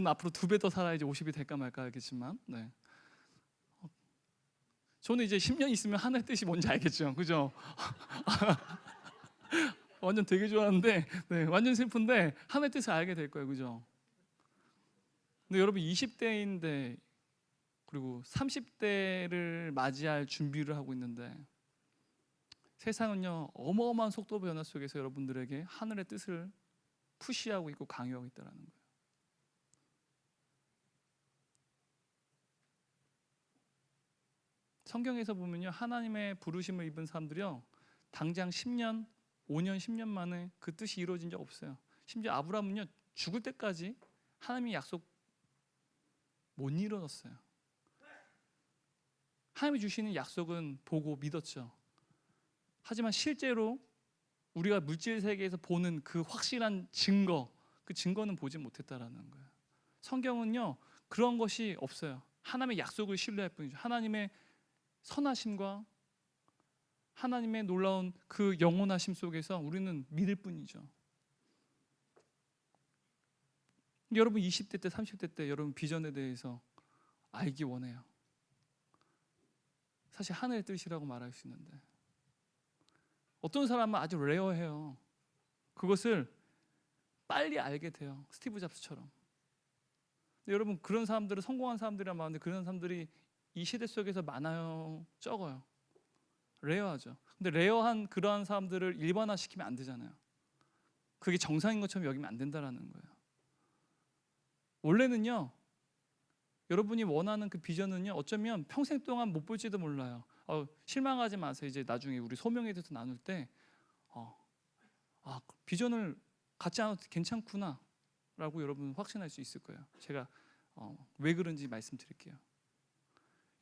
앞으로 2배 더 살아야지 50이 될까 말까 알겠지만, 네. 저는 이제 10년 있으면 하늘의 뜻이 뭔지 알겠죠, 그죠? 완전 되게 좋아하는데, 네, 완전 슬픈데 하늘의 뜻을 알게 될 거예요, 그죠? 근데 여러분 20대인데 그리고 30대를 맞이할 준비를 하고 있는데 세상은요 어마어마한 속도 변화 속에서 여러분들에게 하늘의 뜻을 푸시하고 있고 강요하고 있다는 거예요. 성경에서 보면요 하나님의 부르심을 입은 사람들이요 당장 10년, 5년, 10년 만에 그 뜻이 이루어진 적 없어요. 심지어 아브라함은요 죽을 때까지 하나님의 약속 못 이루었어요. 하나님이 주시는 약속은 보고 믿었죠. 하지만 실제로 우리가 물질 세계에서 보는 그 확실한 증거, 그 증거는 보지 못했다라는 거예요. 성경은요 그런 것이 없어요. 하나님의 약속을 신뢰할 뿐이죠. 하나님의 선하심과 하나님의 놀라운 그 영원하심 속에서 우리는 믿을 뿐이죠. 여러분 20대 때 30대 때 여러분 비전에 대해서 알기 원해요. 사실 하늘의 뜻이라고 말할 수 있는데 어떤 사람은 아주 레어해요. 그것을 빨리 알게 돼요. 스티브 잡스처럼. 근데 여러분 그런 사람들은 성공한 사람들이란 말인데 그런 사람들이 이 시대 속에서 많아요? 적어요? 레어하죠. 근데 레어한 그러한 사람들을 일반화시키면 안 되잖아요. 그게 정상인 것처럼 여기면 안 된다는 거예요. 원래는요 여러분이 원하는 그 비전은요 어쩌면 평생 동안 못 볼지도 몰라요. 실망하지 마세요. 이제 나중에 우리 소명에 대해서 나눌 때 비전을 갖지 않아도 괜찮구나 라고 여러분 확신할 수 있을 거예요. 제가 왜 그런지 말씀드릴게요.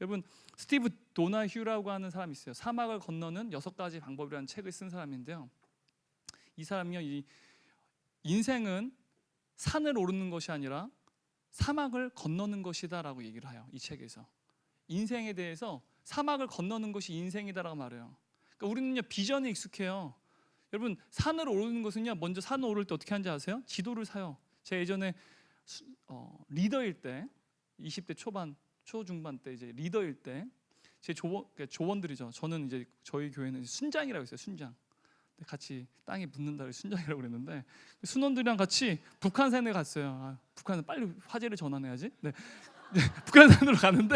여러분 스티브 도나휴라고 하는 사람이 있어요. 사막을 건너는 6가지 방법이라는 책을 쓴 사람인데요. 이 사람이요 이 인생은 산을 오르는 것이 아니라 사막을 건너는 것이다 라고 얘기를 해요. 이 책에서 인생에 대해서 사막을 건너는 것이 인생이다라고 말해요. 그러니까 우리는요 비전에 익숙해요. 여러분 산을 오르는 것은요 먼저 산을 오를 때 어떻게 하는지 아세요? 지도를 사요. 제가 예전에 리더일 때 20대 초반 초중반 때 이제 리더일 때 제 조원들이죠. 저는 이제 저희 교회는 순장이라고 했어요. 순장. 같이 땅에 묻는다를 순장이라고 그랬는데 순원들이랑 같이 북한산에 갔어요. 북한은 빨리 화재를 전환해야지. 네. 북한산으로 가는데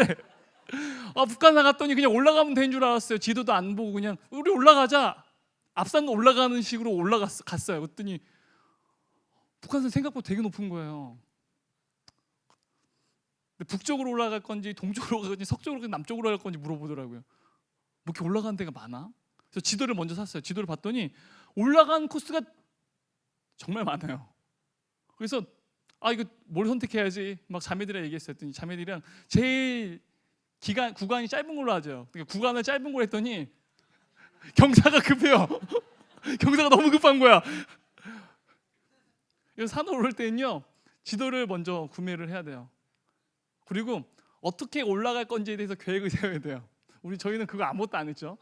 북한산 갔더니 그냥 올라가면 되는 줄 알았어요. 지도도 안 보고 그냥 우리 올라가자. 앞산 올라가는 식으로 갔어요. 그랬더니 북한산 생각보다 되게 높은 거예요. 북쪽으로 올라갈 건지 동쪽으로 갈 건지 서쪽으로 남쪽으로 갈 건지 물어보더라고요. 뭐 이렇게 올라가는 데가 많아? 그래서 지도를 먼저 샀어요. 지도를 봤더니 올라간 코스가 정말 많아요. 그래서 이거 뭘 선택해야지 막 자매들이랑 얘기했어요. 했더니 자매들이랑 제일 구간이 짧은 걸로 하죠. 그러니까 구간을 짧은 걸 했더니 경사가 급해요. 경사가 너무 급한 거야. 그래서 산을 오를 때는요 지도를 먼저 구매를 해야 돼요. 그리고 어떻게 올라갈 건지에 대해서 계획을 세워야 돼요. 저희는 그거 아무것도 안 했죠.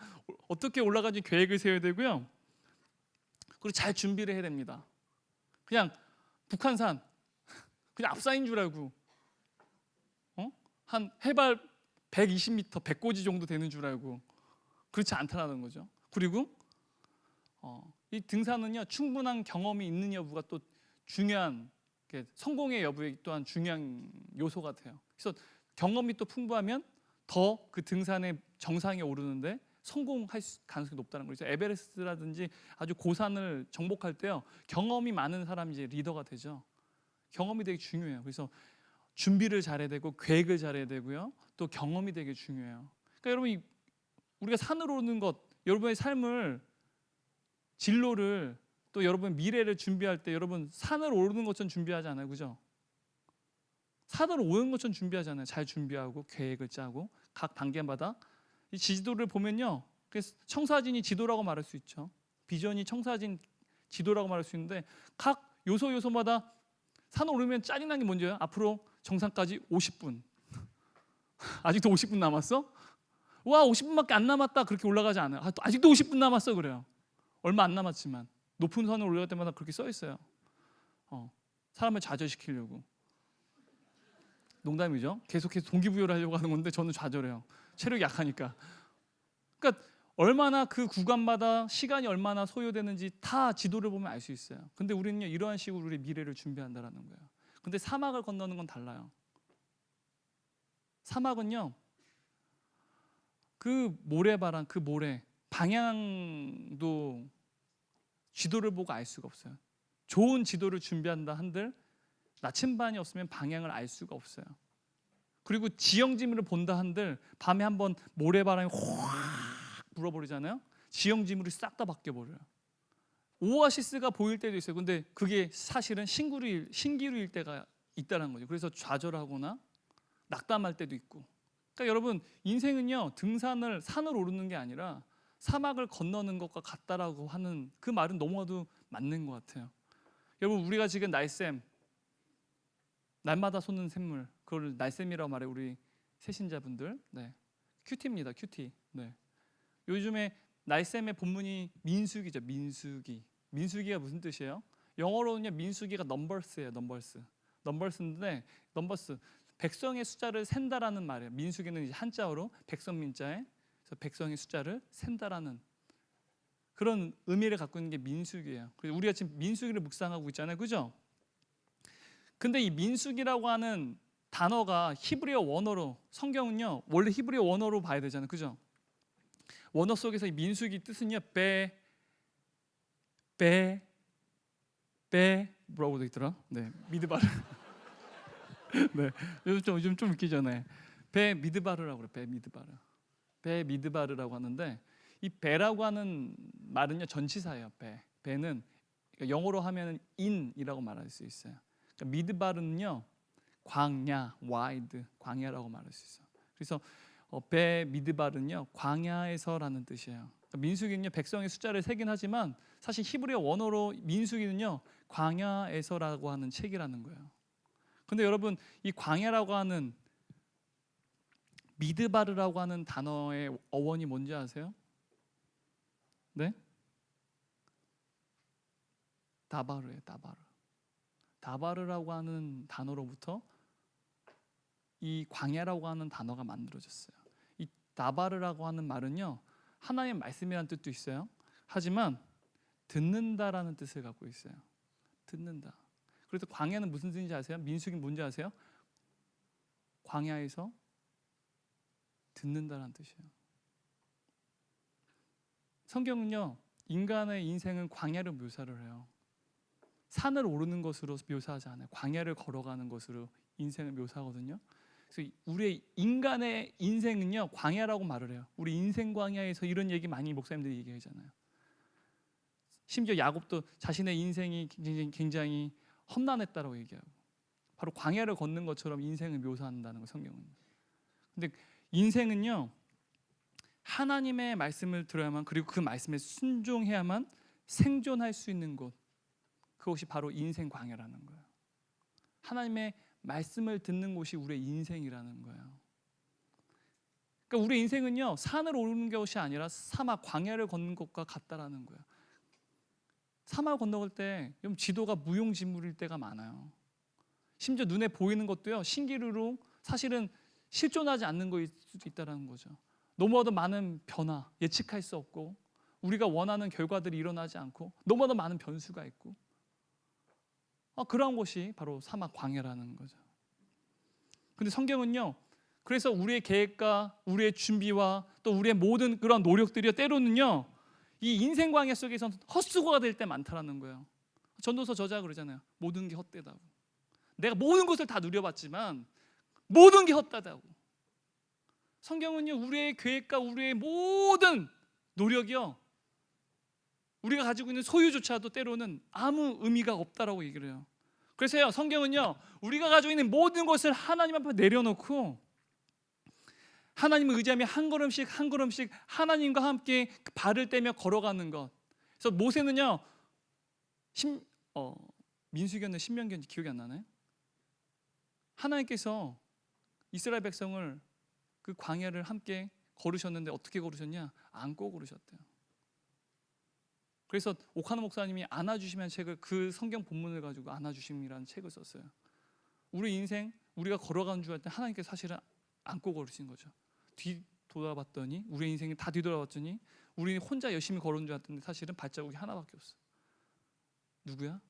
어떻게 올라가는지 계획을 세워야 되고요. 그리고 잘 준비를 해야 됩니다. 그냥 북한산 그냥 앞산인 줄 알고 한 해발 120m, 100고지 정도 되는 줄 알고 그렇지 않다라는 거죠. 그리고 이 등산은요 충분한 경험이 있는 여부가 또 중요한 성공의 여부에 또한 중요한 요소가 돼요. 그래서 경험이 또 풍부하면 더 그 등산의 정상에 오르는데 성공할 가능성이 높다는 거죠. 에베레스트라든지 아주 고산을 정복할 때요 경험이 많은 사람이 이제 리더가 되죠. 경험이 되게 중요해요. 그래서 준비를 잘해야 되고 계획을 잘해야 되고요. 또 경험이 되게 중요해요. 그러니까 여러분 우리가 산을 오르는 것, 여러분의 삶을 진로를 또 여러분 미래를 준비할 때 여러분 산을 오르는 것처럼 준비하지 않아요, 그죠? 산을 오르는 것처럼 준비하잖아요. 잘 준비하고 계획을 짜고 각 단계마다 이 지도를 보면요, 그래서 청사진이 지도라고 말할 수 있죠. 비전이 청사진 지도라고 말할 수 있는데 각 요소마다 산 오르면 짜증난 게 뭔지요? 앞으로 정상까지 50분. 아직도 50분 남았어? 와, 50분밖에 안 남았다. 그렇게 올라가지 않아요. 아직도 50분 남았어 그래요. 얼마 안 남았지만 높은 산을 올라갈 때마다 그렇게 써 있어요. 사람을 좌절시키려고. 농담이죠. 계속해서 동기부여를 하려고 하는 건데 저는 좌절해요. 체력이 약하니까. 그러니까 얼마나 그 구간마다 시간이 얼마나 소요되는지 다 지도를 보면 알 수 있어요. 근데 우리는요, 이러한 식으로 우리 미래를 준비한다라는 거예요. 근데 사막을 건너는 건 달라요. 사막은요, 그 모래바람, 그 모래 방향도 지도를 보고 알 수가 없어요. 좋은 지도를 준비한다 한들 나침반이 없으면 방향을 알 수가 없어요. 그리고 지형지물을 본다 한들 밤에 한번 모래바람이 확 불어버리잖아요. 지형지물이 싹 다 바뀌어버려요. 오아시스가 보일 때도 있어요. 근데 그게 사실은 신기루일 때가 있다는 거죠. 그래서 좌절하거나 낙담할 때도 있고. 그러니까 여러분 인생은요, 산을 오르는 게 아니라 사막을 건너는 것과 같다라고 하는 그 말은 너무나도 맞는 것 같아요. 여러분 우리가 지금 날마다 솟는 샘물, 그걸 날샘이라고 말해 우리 새신자분들. 네, 큐티입니다, 큐티. 네, 요즘에 날샘의 본문이 민수기죠, 민수기. 민수기가 무슨 뜻이에요? 영어로는요, 민수기가 넘버스예요, 넘버스인데 넘버스. 백성의 숫자를 센다라는 말이에요. 민수기는 이제 한자어로 백성 민자에 백성의 숫자를 센다라는 그런 의미를 갖고 있는 게 민수기예요. 그래서 우리가 지금 민수기를 묵상하고 있잖아요, 그죠? 근데 이 민수기라고 하는 단어가 히브리어 원어로, 성경은요 원래 히브리어 원어로 봐야 되잖아요, 그죠? 원어 속에서 이 민수기 뜻은요 뭐라고 돼 있더라? 네, 미드바르. 네, 요즘 좀 웃기잖아요. 미드바르라고 그래. 미드바르라고 하는데 이 배라고 하는 말은요 전치사예요. 배는 그러니까 영어로 하면 in이라고 말할 수 있어요. 그러니까 미드바르는요 광야, 와이드, 광야라고 말할 수 있어요. 그래서 미드바르는요 광야에서라는 뜻이에요. 그러니까 민수기는요 백성의 숫자를 세긴 하지만 사실 히브리어 원어로 민수기는요 광야에서라고 하는 책이라는 거예요. 근데 여러분 이 광야라고 하는 미드바르라고 하는 단어의 어원이 뭔지 아세요? 네? 다바르예요, 다바르라고 하는 단어로부터 이 광야라고 하는 단어가 만들어졌어요. 이 다바르라고 하는 말은요 하나님의 말씀이라는 뜻도 있어요. 하지만 듣는다라는 뜻을 갖고 있어요. 듣는다. 그래서 광야는 무슨 뜻인지 아세요? 민수기 뭔지 아세요? 광야에서 듣는다라는 뜻이에요. 성경은요 인간의 인생은 광야로 묘사를 해요. 산을 오르는 것으로 묘사하지 않아요. 광야를 걸어가는 것으로 인생을 묘사하거든요. 그래서 우리의 인간의 인생은요 광야라고 말을 해요. 우리 인생 광야에서 이런 얘기 많이 목사님들이 얘기하잖아요. 심지어 야곱도 자신의 인생이 굉장히 험난했다라고 얘기하고 바로 광야를 걷는 것처럼 인생을 묘사한다는 거 성경은. 근데 인생은요 하나님의 말씀을 들어야만, 그리고 그 말씀에 순종해야만 생존할 수 있는 곳, 그것이 바로 인생 광야라는 거예요. 하나님의 말씀을 듣는 곳이 우리의 인생이라는 거예요. 그러니까 우리 인생은요 산을 오르는 것이 아니라 사막 광야를 걷는 것과 같다라는 거예요. 사막을 건너갈 때 지도가 무용지물일 때가 많아요. 심지어 눈에 보이는 것도요 신기루로 사실은 실존하지 않는 것일 수도 있다는 거죠. 너무나도 많은 변화, 예측할 수 없고 우리가 원하는 결과들이 일어나지 않고 너무나도 많은 변수가 있고 그런 것이 바로 사막 광야라는 거죠. 근데 성경은요 그래서 우리의 계획과 우리의 준비와 또 우리의 모든 그런 노력들이 때로는요 이 인생 광야 속에서는 헛수고가 될 때 많다라는 거예요. 전도서 저자가 그러잖아요. 모든 게 헛되다고. 내가 모든 것을 다 누려봤지만 모든 게 헛되다고. 성경은요, 우리의 계획과 우리의 모든 노력이요, 우리가 가지고 있는 소유조차도 때로는 아무 의미가 없다라고 얘기를 해요. 그래서요, 성경은요, 우리가 가지고 있는 모든 것을 하나님 앞에 내려놓고 하나님을 의지하며 한 걸음씩 한 걸음씩 하나님과 함께 발을 떼며 걸어가는 것. 그래서 모세는요, 민수기였나 신명기인지 기억이 안 나네. 하나님께서 이스라엘 백성을 그 광야를 함께 걸으셨는데 어떻게 걸으셨냐? 안고 걸으셨대요. 그래서 오카노 목사님이 안아주시면 책을, 그 성경 본문을 가지고 안아주심이라는 책을 썼어요. 우리 인생, 우리가 걸어가는 줄 알 때 하나님께서 사실은 안고 걸으신 거죠. 뒤돌아봤더니, 우리 인생이 다 뒤돌아봤더니 우리 혼자 열심히 걸어온 줄 알았는데 사실은 발자국이 하나밖에 없어. 누구야?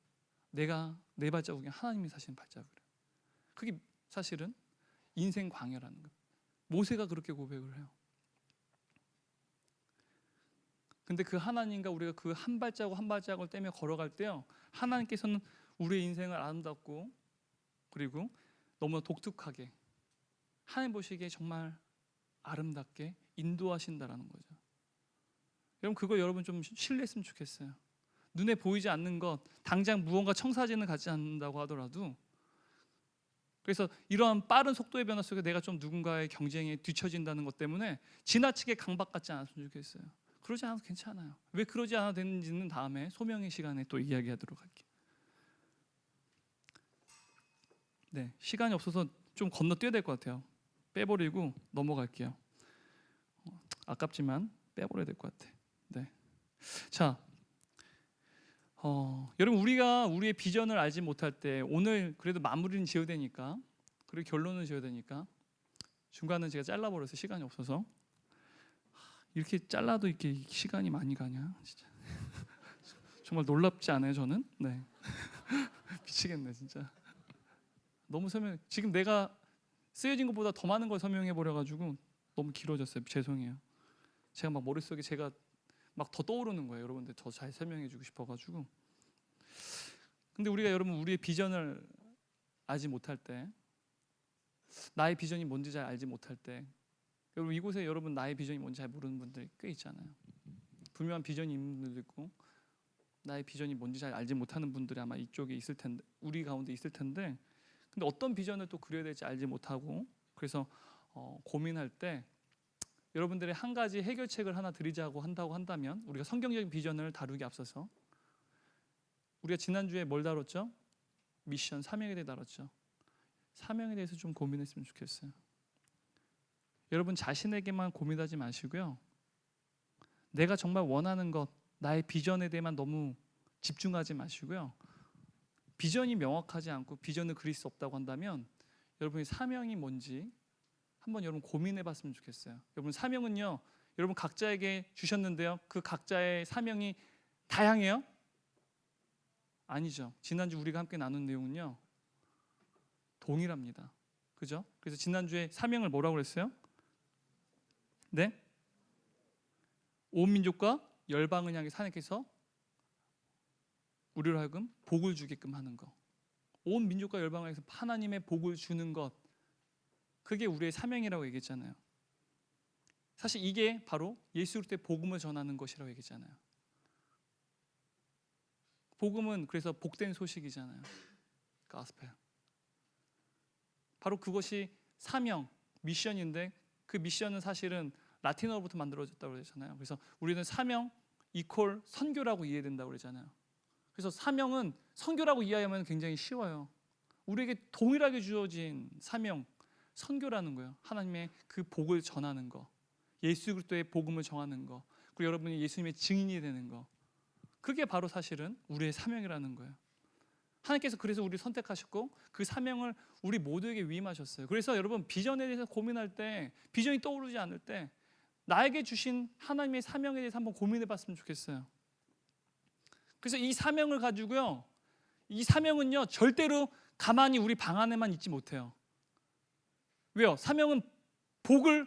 내 발자국이 하나님이 사실은 발자국이에요. 그게 사실은 인생 광야라는 거예요. 모세가 그렇게 고백을 해요. 근데 그 하나님과 우리가 그 한 발자국 한 발자국을 떼며 걸어갈 때요, 하나님께서는 우리의 인생을 아름답고 그리고 너무나 독특하게 하나님 보시기에 정말 아름답게 인도하신다라는 거죠. 여러분, 그거 여러분 좀 신뢰했으면 좋겠어요. 눈에 보이지 않는 것, 당장 무언가 청사진을 갖지 않는다고 하더라도, 그래서 이러한 빠른 속도의 변화 속에 내가 좀 누군가의 경쟁에 뒤처진다는 것 때문에 지나치게 강박받지 않았으면 좋겠어요. 그러지 않아도 괜찮아요. 왜 그러지 않아도 되는지는 다음에 소명의 시간에 또 이야기하도록 할게요. 네, 시간이 없어서 좀 건너뛰어야 될 것 같아요. 빼버리고 넘어갈게요. 아깝지만 빼버려야 될 것 같아. 네. 자, 여러분, 우리가 우리의 비전을 알지 못할 때, 오늘 그래도 마무리는 지어야 되니까, 그리고 결론은 지어야 되니까 중간은 제가 잘라버려서 시간이 없어서, 이렇게 잘라도 이렇게 시간이 많이 가냐 진짜. 정말 놀랍지 않아요 저는? 네. 미치겠네 진짜. 너무 지금 내가 쓰여진 것보다 더 많은 걸 설명해 버려가지고 너무 길어졌어요. 죄송해요. 제가 막 머릿속에 제가 막 더 떠오르는 거예요. 여러분들 더 잘 설명해 주고 싶어가지고. 근데 우리가, 여러분, 우리의 비전을 알지 못할 때, 나의 비전이 뭔지 잘 알지 못할 때, 여러분, 이곳에 여러분 나의 비전이 뭔지 잘 모르는 분들이 꽤 있잖아요. 분명한 비전이 있는 분들도 있고, 나의 비전이 뭔지 잘 알지 못하는 분들이 아마 이쪽에 있을 텐데, 우리 가운데 있을 텐데, 근데 어떤 비전을 또 그려야 될지 알지 못하고, 그래서 고민할 때 여러분들의 한 가지 해결책을 하나 드리자고 한다면, 우리가 성경적인 비전을 다루기 앞서서 우리가 지난주에 뭘 다뤘죠? 미션, 사명에 대해 다뤘죠. 사명에 대해서 좀 고민했으면 좋겠어요. 여러분, 자신에게만 고민하지 마시고요, 내가 정말 원하는 것, 나의 비전에 대해만 너무 집중하지 마시고요, 비전이 명확하지 않고 비전을 그릴 수 없다고 한다면 여러분의 사명이 뭔지 한번 여러분 고민해 봤으면 좋겠어요. 여러분, 사명은요, 여러분 각자에게 주셨는데요, 그 각자의 사명이 다양해요? 아니죠. 지난주 우리가 함께 나눈 내용은요, 동일합니다. 그죠? 그래서 지난주에 사명을 뭐라고 그랬어요? 네? 온 민족과 열방을 향해 하나님께서 우리로 하여금 복을 주게끔 하는 것, 온 민족과 열방을 향해서 하나님의 복을 주는 것, 그게 우리의 사명이라고 얘기했잖아요. 사실 이게 바로 예수 그리스도의 복음을 전하는 것이라고 얘기했잖아요. 복음은 그래서 복된 소식이잖아요. 가스펠. 바로 그것이 사명, 미션인데, 그 미션은 사실은 라틴어로부터 만들어졌다고 그랬잖아요. 그래서 우리는 사명 이퀄 선교라고 이해된다고 그러잖아요. 그래서 사명은 선교라고 이해하면 굉장히 쉬워요. 우리에게 동일하게 주어진 사명, 선교라는 거예요. 하나님의 그 복을 전하는 거, 예수 그리스도의 복음을 전하는 거, 그리고 여러분이 예수님의 증인이 되는 거, 그게 바로 사실은 우리의 사명이라는 거예요. 하나님께서 그래서 우리를 선택하셨고 그 사명을 우리 모두에게 위임하셨어요. 그래서 여러분, 비전에 대해서 고민할 때, 비전이 떠오르지 않을 때 나에게 주신 하나님의 사명에 대해서 한번 고민해 봤으면 좋겠어요. 그래서 이 사명을 가지고요, 이 사명은요 절대로 가만히 우리 방 안에만 있지 못해요. 왜요? 사명은 복을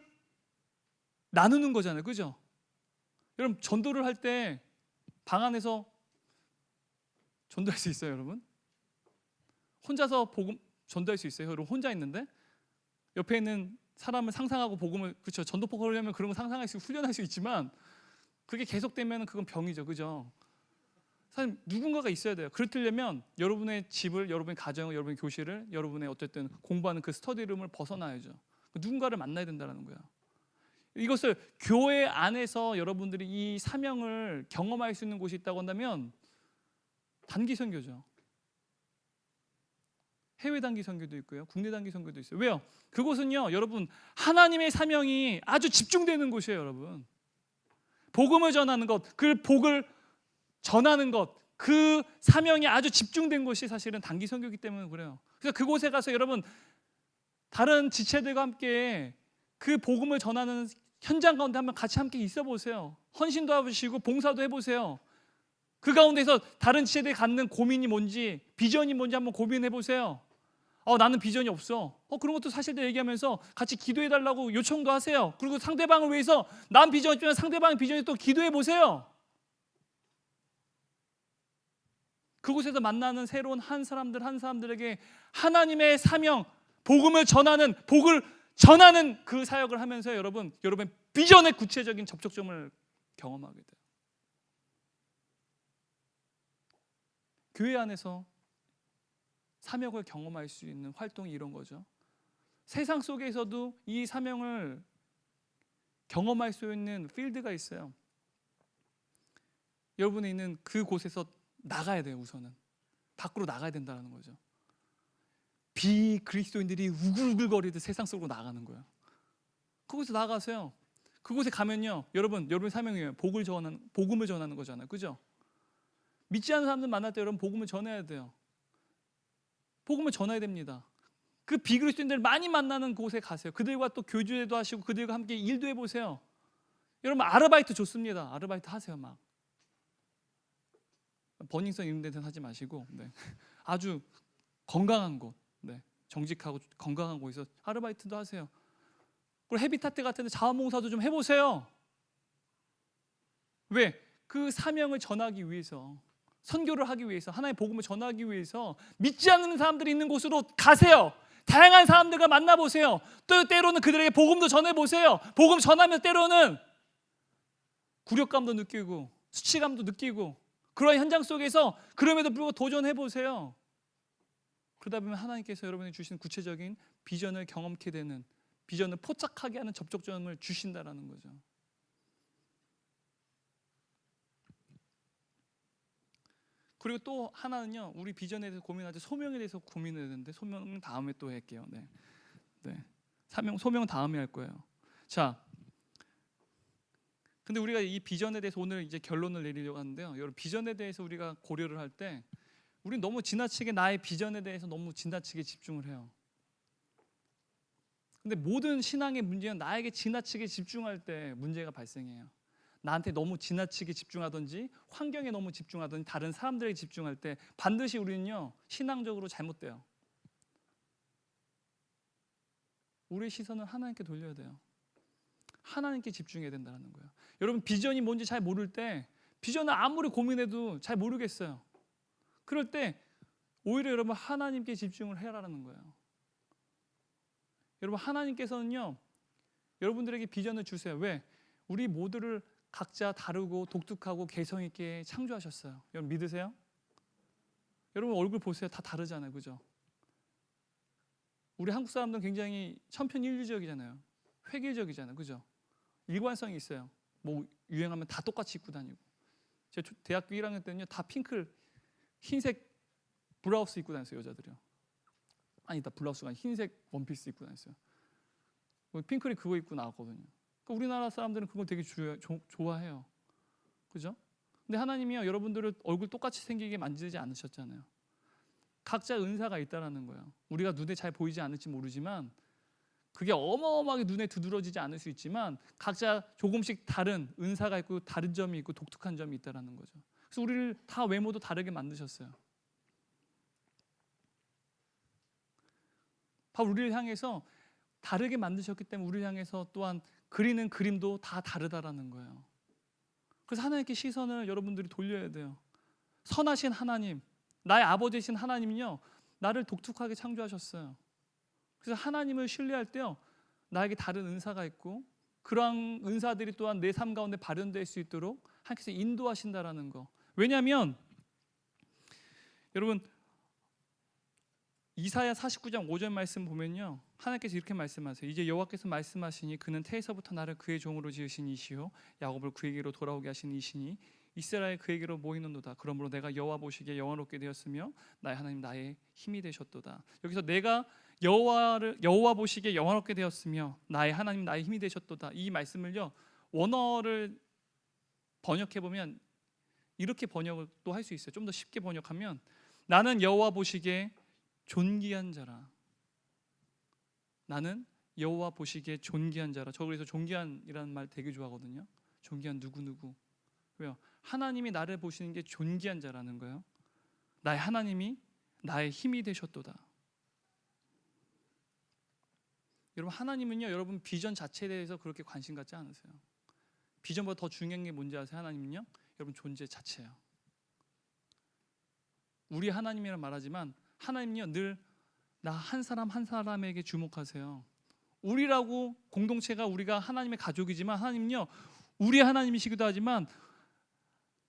나누는 거잖아요. 그죠? 여러분, 전도를 할 때 방 안에서 전도할 수 있어요, 여러분? 혼자서 복음 전도할 수 있어요? 여러분, 혼자 있는데 옆에 있는 사람을 상상하고 복음을, 그렇죠, 전도폭 하려면 그런 거 상상할 수, 훈련할 수 있지만 그게 계속되면 그건 병이죠, 그죠? 사실 누군가가 있어야 돼요. 그렇려면 여러분의 집을, 여러분의 가정을, 여러분의 교실을, 여러분의 어쨌든 공부하는 그 스터디룸을 벗어나야죠. 누군가를 만나야 된다는 거야. 이것을 교회 안에서 여러분들이 이 사명을 경험할 수 있는 곳이 있다고 한다면 단기 선교죠. 해외 단기 선교도 있고요, 국내 단기 선교도 있어요. 왜요? 그곳은요, 여러분, 하나님의 사명이 아주 집중되는 곳이에요. 여러분, 복음을 전하는 것, 그 복을 전하는 것, 그 사명이 아주 집중된 곳이 사실은 단기 선교이기 때문에 그래요. 그래서 그곳에 가서 여러분, 다른 지체들과 함께 그 복음을 전하는 현장 가운데 한번 같이 함께 있어 보세요. 헌신도 하시고 봉사도 해보세요. 그 가운데서 다른 지체들이 갖는 고민이 뭔지, 비전이 뭔지 한번 고민해 보세요. 나는 비전이 없어. 그런 것도 사실들 얘기하면서 같이 기도해달라고 요청도 하세요. 그리고 상대방을 위해서 난 비전이 있지만 상대방의 비전이 또 기도해 보세요. 그곳에서 만나는 새로운 한 사람들에게 하나님의 사명, 복을 전하는 그 사역을 하면서 여러분의 비전의 구체적인 접촉점을 경험하게 돼요. 교회 안에서 사명을 경험할 수 있는 활동이 이런 거죠. 세상 속에서도 이 사명을 경험할 수 있는 필드가 있어요. 여러분이 있는 그곳에서 나가야 돼요. 우선은 밖으로 나가야 된다는 거죠. 비그리스도인들이 우글우글거리듯 세상 속으로 나가는 거예요. 그곳에 나가세요. 그곳에 가면요, 여러분의 사명이에요. 복음을 전하는 거잖아요, 그죠? 믿지 않는 사람들 만날 때 여러분 복음을 전해야 돼요. 복음을 전해야 됩니다. 그 비그리스도인들 많이 만나는 곳에 가세요. 그들과 또 교제도 하시고 그들과 함께 일도 해보세요. 여러분 아르바이트 좋습니다. 아르바이트 하세요. 막 버닝썬 이런 데는 하지 마시고, 네. 아주 건강한 곳, 네. 정직하고 건강한 곳에서 아르바이트도 하세요. 그리고 헤비타트 같은 데 자원봉사도 좀 해보세요. 왜? 그 사명을 전하기 위해서, 선교를 하기 위해서, 하나님의 복음을 전하기 위해서 믿지 않는 사람들이 있는 곳으로 가세요. 다양한 사람들과 만나보세요. 또 때로는 그들에게 복음도 전해보세요. 복음 전하면 때로는 굴욕감도 느끼고 수치감도 느끼고 그런 현장 속에서 그럼에도 불구하고 도전해보세요. 그러다 보면 하나님께서 여러분이 주신 구체적인 비전을 경험케 되는, 비전을 포착하게 하는 접촉점을 주신다라는 거죠. 그리고 또 하나는요, 우리 비전에 대해서 고민할 때 소명에 대해서 고민해야 되는데, 소명은 다음에 또 할게요. 네. 소명 다음에 할 거예요. 자, 근데 우리가 이 비전에 대해서 오늘 이제 결론을 내리려고 하는데요. 여러분, 비전에 대해서 우리가 고려를 할 때 우리는 너무 지나치게 나의 비전에 대해서 너무 지나치게 집중을 해요. 근데 모든 신앙의 문제는 나에게 지나치게 집중할 때 문제가 발생해요. 나한테 너무 지나치게 집중하든지 환경에 너무 집중하든지 다른 사람들에게 집중할 때 반드시 우리는요, 신앙적으로 잘못돼요. 우리의 시선을 하나님께 돌려야 돼요. 하나님께 집중해야 된다는 거예요. 여러분, 비전이 뭔지 잘 모를 때 비전을 아무리 고민해도 잘 모르겠어요. 그럴 때 오히려 여러분 하나님께 집중을 해라라는 거예요. 여러분, 하나님께서는요, 여러분들에게 비전을 주세요. 왜? 우리 모두를 각자 다르고 독특하고 개성 있게 창조하셨어요. 여러분 믿으세요? 여러분 얼굴 보세요. 다 다르잖아요, 그죠? 우리 한국 사람들은 굉장히 천편일률적이잖아요. 획일적이잖아요, 그죠? 일관성이 있어요. 뭐 유행하면 다 똑같이 입고 다니고. 제가 대학교 1학년 때는요, 다 흰색 블라우스 입고 다녔어요, 여자들이요. 아니다, 블라우스가 아니라 흰색 원피스 입고 다녔어요. 핑클이 그거 입고 나왔거든요. 그러니까 우리나라 사람들은 그걸 되게 좋아해요, 그죠? 근데 하나님이요, 여러분들을 얼굴 똑같이 생기게 만들지 않으셨잖아요. 각자 은사가 있다라는 거예요. 우리가 눈에 잘 보이지 않을지 모르지만, 그게 어마어마하게 눈에 두드러지지 않을 수 있지만 각자 조금씩 다른 은사가 있고 다른 점이 있고 독특한 점이 있다라는 거죠. 그래서 우리를 다 외모도 다르게 만드셨어요. 바로 우리를 향해서 다르게 만드셨기 때문에 우리를 향해서 또한 그리는 그림도 다 다르다라는 거예요. 그래서 하나님께 시선을 여러분들이 돌려야 돼요. 선하신 하나님, 나의 아버지신 하나님은요, 나를 독특하게 창조하셨어요. 그래서 하나님을 신뢰할 때요, 나에게 다른 은사가 있고 그러한 은사들이 또한 내 삶 가운데 발현될 수 있도록 하나님께서 인도하신다라는 거. 왜냐하면 여러분 이사야 49장 5절 말씀 보면요, 하나님께서 이렇게 말씀하세요. 이제 여호와께서 말씀하시니 그는 태에서부터 나를 그의 종으로 지으신 이시요 야곱을 그에게로 돌아오게 하신 이시니 이스라엘 그에게로 모이는도다. 그러므로 내가 여호와 보시기에 영화롭게 되었으며 나의 하나님 나의 힘이 되셨도다. 여기서 내가 여호와 보시기에 영화롭게 되었으며 나의 하나님 나의 힘이 되셨도다. 이 말씀을요, 원어를 번역해 보면 이렇게 번역을 또 할 수 있어요. 좀 더 쉽게 번역하면 나는 여호와 보시기에 존귀한 자라. 나는 여호와 보시기에 존귀한 자라. 저 그래서 존귀한이라는 말 되게 좋아하거든요. 존귀한 누구누구. 왜요? 하나님이 나를 보시는 게 존귀한 자라는 거예요. 나의 하나님이 나의 힘이 되셨도다. 여러분 하나님은요, 여러분 비전 자체에 대해서 그렇게 관심 갖지 않으세요. 비전보다 더 중요한 게 뭔지 아세요? 하나님은요, 여러분 존재 자체예요. 우리 하나님이란 말하지만 하나님은요 늘 나 한 사람 한 사람에게 주목하세요. 우리라고 공동체가 우리가 하나님의 가족이지만 하나님은요 우리 하나님이시기도 하지만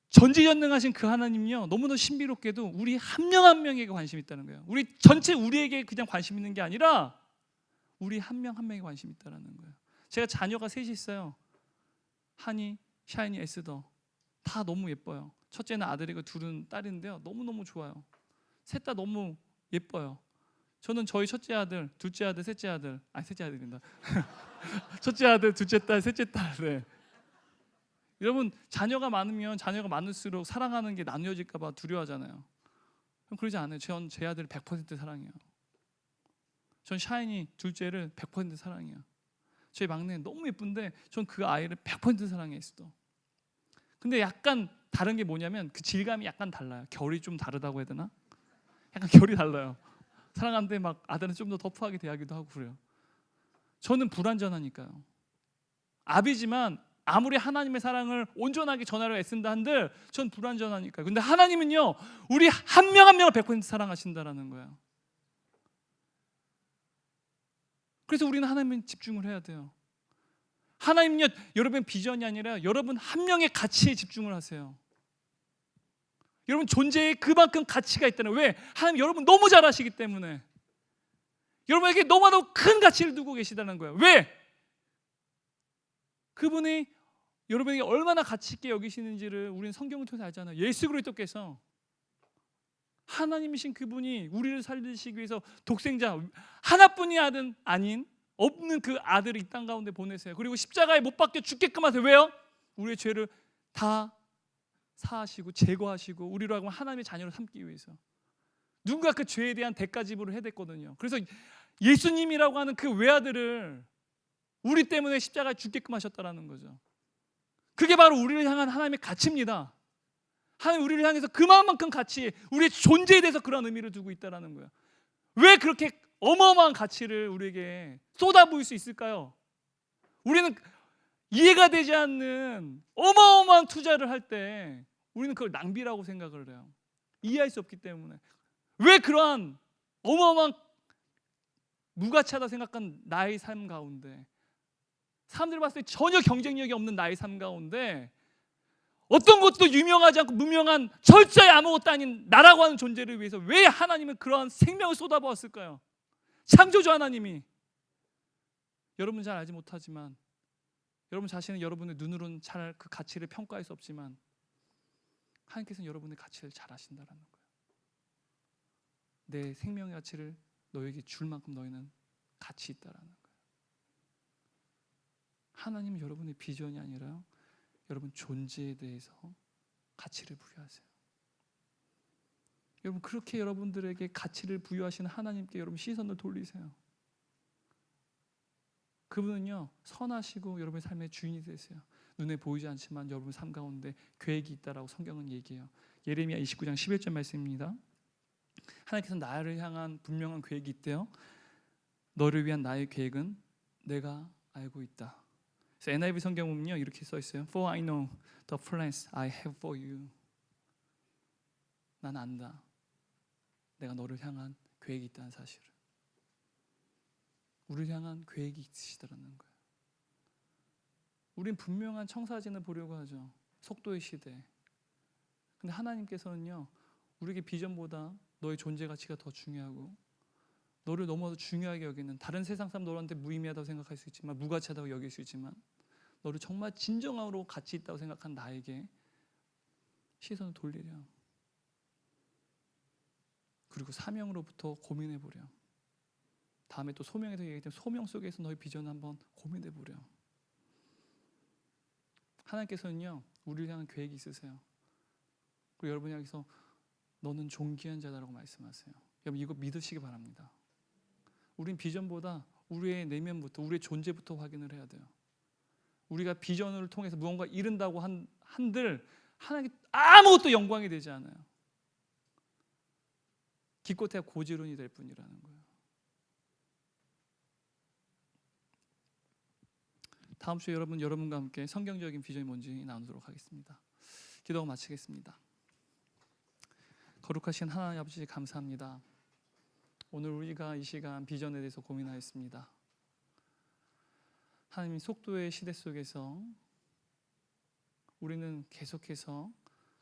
전지전능하신 그 하나님은요 너무나 신비롭게도 우리 한 명 한 명에게 관심이 있다는 거예요. 우리 전체 우리에게 그냥 관심 있는 게 아니라 우리 한 명 한 명에 관심이 있다는 거예요. 제가 자녀가 셋이 있어요. 하니, 샤이니, 에스더. 다 너무 예뻐요. 첫째는 아들이고 둘은 딸인데요 너무너무 좋아요. 셋 다 너무 예뻐요. 저는 저희 첫째 아들, 둘째 아들, 셋째 아들, 셋째 아들입니다. 첫째 아들, 둘째 딸, 셋째 딸. 네. 여러분 자녀가 많으면 자녀가 많을수록 사랑하는 게 나뉘어질까 봐 두려워하잖아요. 그럼 그러지 않아요. 전 제 아들을 100% 사랑해요. 전 샤이니 둘째를 100% 사랑해요. 저희 막내 너무 예쁜데 전 그 아이를 100% 사랑했어. 근데 약간 다른 게 뭐냐면 그 질감이 약간 달라요. 결이 좀 다르다고 해야 되나? 약간 결이 달라요. 사랑하는데 막 아들은 좀 더 터프하게 대하기도 하고 그래요. 저는 불완전하니까요. 아비지만 아무리 하나님의 사랑을 온전하게 전하려 애쓴다 한들 전 불완전하니까요. 근데 하나님은요 우리 한 명 한 명을 100% 사랑하신다라는 거예요. 그래서 우리는 하나님에 집중을 해야 돼요. 하나님은요 여러분 비전이 아니라 여러분 한 명의 가치에 집중을 하세요. 여러분 존재에 그만큼 가치가 있다는. 왜? 하나님 여러분 너무 잘 아시기 때문에. 여러분에게 너무나도 큰 가치를 두고 계시다는 거예요. 왜? 그분이 여러분에게 얼마나 가치 있게 여기시는지를 우리는 성경을 통해서 알잖아요. 예수 그리스도께서 하나님이신 그분이 우리를 살리시기 위해서 독생자 하나뿐이 아닌 없는 그 아들을 이 땅 가운데 보내세요. 그리고 십자가에 못 박혀 죽게끔 하세요. 왜요? 우리의 죄를 다 사하시고 제거하시고 우리로 하여금 하나님의 자녀로 삼기 위해서. 누군가 그 죄에 대한 대가 지불을 해야 됐거든요. 그래서 예수님이라고 하는 그 외아들을 우리 때문에 십자가에 죽게끔 하셨다라는 거죠. 그게 바로 우리를 향한 하나님의 가치입니다. 하나님 우리를 향해서 그만큼 가치, 우리의 존재에 대해서 그런 의미를 두고 있다라는 거예요. 왜 그렇게 어마어마한 가치를 우리에게 쏟아부을 수 있을까요? 우리는 이해가 되지 않는 어마어마한 투자를 할 때 우리는 그걸 낭비라고 생각을 해요. 이해할 수 없기 때문에. 왜 그러한 어마어마한 무가치하다 생각한 나의 삶 가운데, 사람들이 봤을 때 전혀 경쟁력이 없는 나의 삶 가운데 어떤 것도 유명하지 않고 무명한 철저히 아무것도 아닌 나라고 하는 존재를 위해서 왜 하나님은 그러한 생명을 쏟아부었을까요? 창조주 하나님이. 여러분은 잘 알지 못하지만, 여러분 자신은 여러분의 눈으로는 잘 그 가치를 평가할 수 없지만 하나님께서는 여러분의 가치를 잘 아신다는 거예요. 내 생명의 가치를 너에게 줄 만큼 너희는 가치 있다라는 거예요. 하나님은 여러분의 비전이 아니라 여러분 존재에 대해서 가치를 부여하세요. 여러분 그렇게 여러분들에게 가치를 부여하시는 하나님께 여러분 시선을 돌리세요. 그분은요 선하시고 여러분의 삶의 주인이 되세요. 눈에 보이지 않지만 여러분 삶 가운데 계획이 있다라고 성경은 얘기해요. 예레미야 29장 11절 말씀입니다. 하나님께서 나를 향한 분명한 계획이 있대요. 너를 위한 나의 계획은 내가 알고 있다. 그래서 NIV 성경 보면요 이렇게 써 있어요. For I know the plans I have for you. 난 안다. 내가 너를 향한 계획이 있다는 사실을. 우리를 향한 계획이 있으시더라는 거예요. 우린 분명한 청사진을 보려고 하죠. 속도의 시대. 근데 하나님께서는요, 우리에게 비전보다 너의 존재 가치가 더 중요하고, 너를 너무 중요하게 여기는, 다른 세상 사람 너한테 무의미하다고 생각할 수 있지만, 무가치하다고 여길 수 있지만, 너를 정말 진정으로 가치 있다고 생각한 나에게 시선을 돌리려. 그리고 사명으로부터 고민해보려. 다음에 또 소명에서 얘기했던 소명 속에서 너의 비전을 한번 고민해보려. 하나님께서는요, 우리를 향한 계획이 있으세요. 그리고 여러분이 여기서 너는 존귀한 자다라고 말씀하세요. 여러분 이거 믿으시기 바랍니다. 우린 비전보다 우리의 내면부터, 우리의 존재부터 확인을 해야 돼요. 우리가 비전을 통해서 무언가 이룬다고 한들 하나님께 아무것도 영광이 되지 않아요. 기껏해야 고지론이 될 뿐이라는 거예요. 다음 주에 여러분과 함께 성경적인 비전이 뭔지 나누도록 하겠습니다. 기도하고 마치겠습니다. 거룩하신 하나님 아버지 감사합니다. 오늘 우리가 이 시간 비전에 대해서 고민하였습니다. 하나님, 속도의 시대 속에서 우리는 계속해서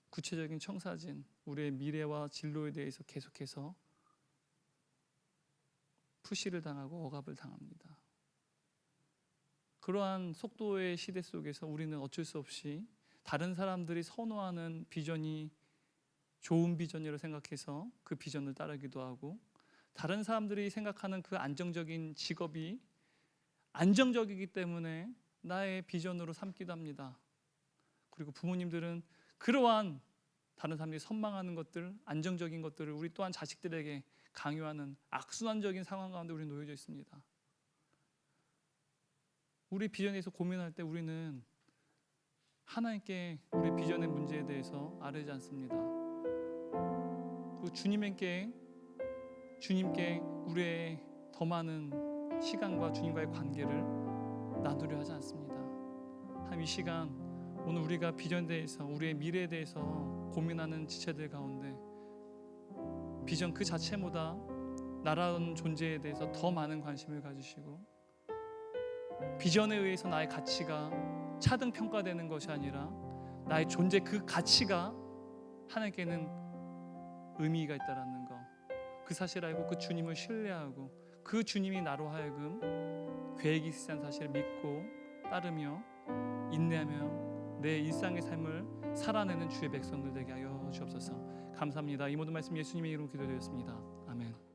구체적인 청사진, 우리의 미래와 진로에 대해서 계속해서 푸시를 당하고 억압을 당합니다. 그러한 속도의 시대 속에서 우리는 어쩔 수 없이 다른 사람들이 선호하는 비전이 좋은 비전이라고 생각해서 그 비전을 따르기도 하고, 다른 사람들이 생각하는 그 안정적인 직업이 안정적이기 때문에 나의 비전으로 삼기도 합니다. 그리고 부모님들은 그러한 다른 사람들이 선망하는 것들, 안정적인 것들을 우리 또한 자식들에게 강요하는 악순환적인 상황 가운데 우리는 놓여져 있습니다. 우리 비전에 대해서 고민할 때 우리는 하나님께 우리 비전의 문제에 대해서 아뢰지 않습니다. 그리고 주님께 우리의 더 많은 시간과 주님과의 관계를 나누려 하지 않습니다. 이 시간 오늘 우리가 비전에 대해서, 우리의 미래에 대해서 고민하는 지체들 가운데 비전 그 자체보다 나라는 존재에 대해서 더 많은 관심을 가지시고, 비전에 의해서 나의 가치가 차등 평가되는 것이 아니라 나의 존재 그 가치가 하나님께는 의미가 있다라는 것, 그 사실을 알고 그 주님을 신뢰하고 그 주님이 나로 하여금 계획이 있으시다는 사실을 믿고 따르며 인내하며 내 일상의 삶을 살아내는 주의 백성들 되게 하여 주옵소서. 감사합니다. 이 모든 말씀 예수님의 이름으로 기도드렸습니다. 아멘.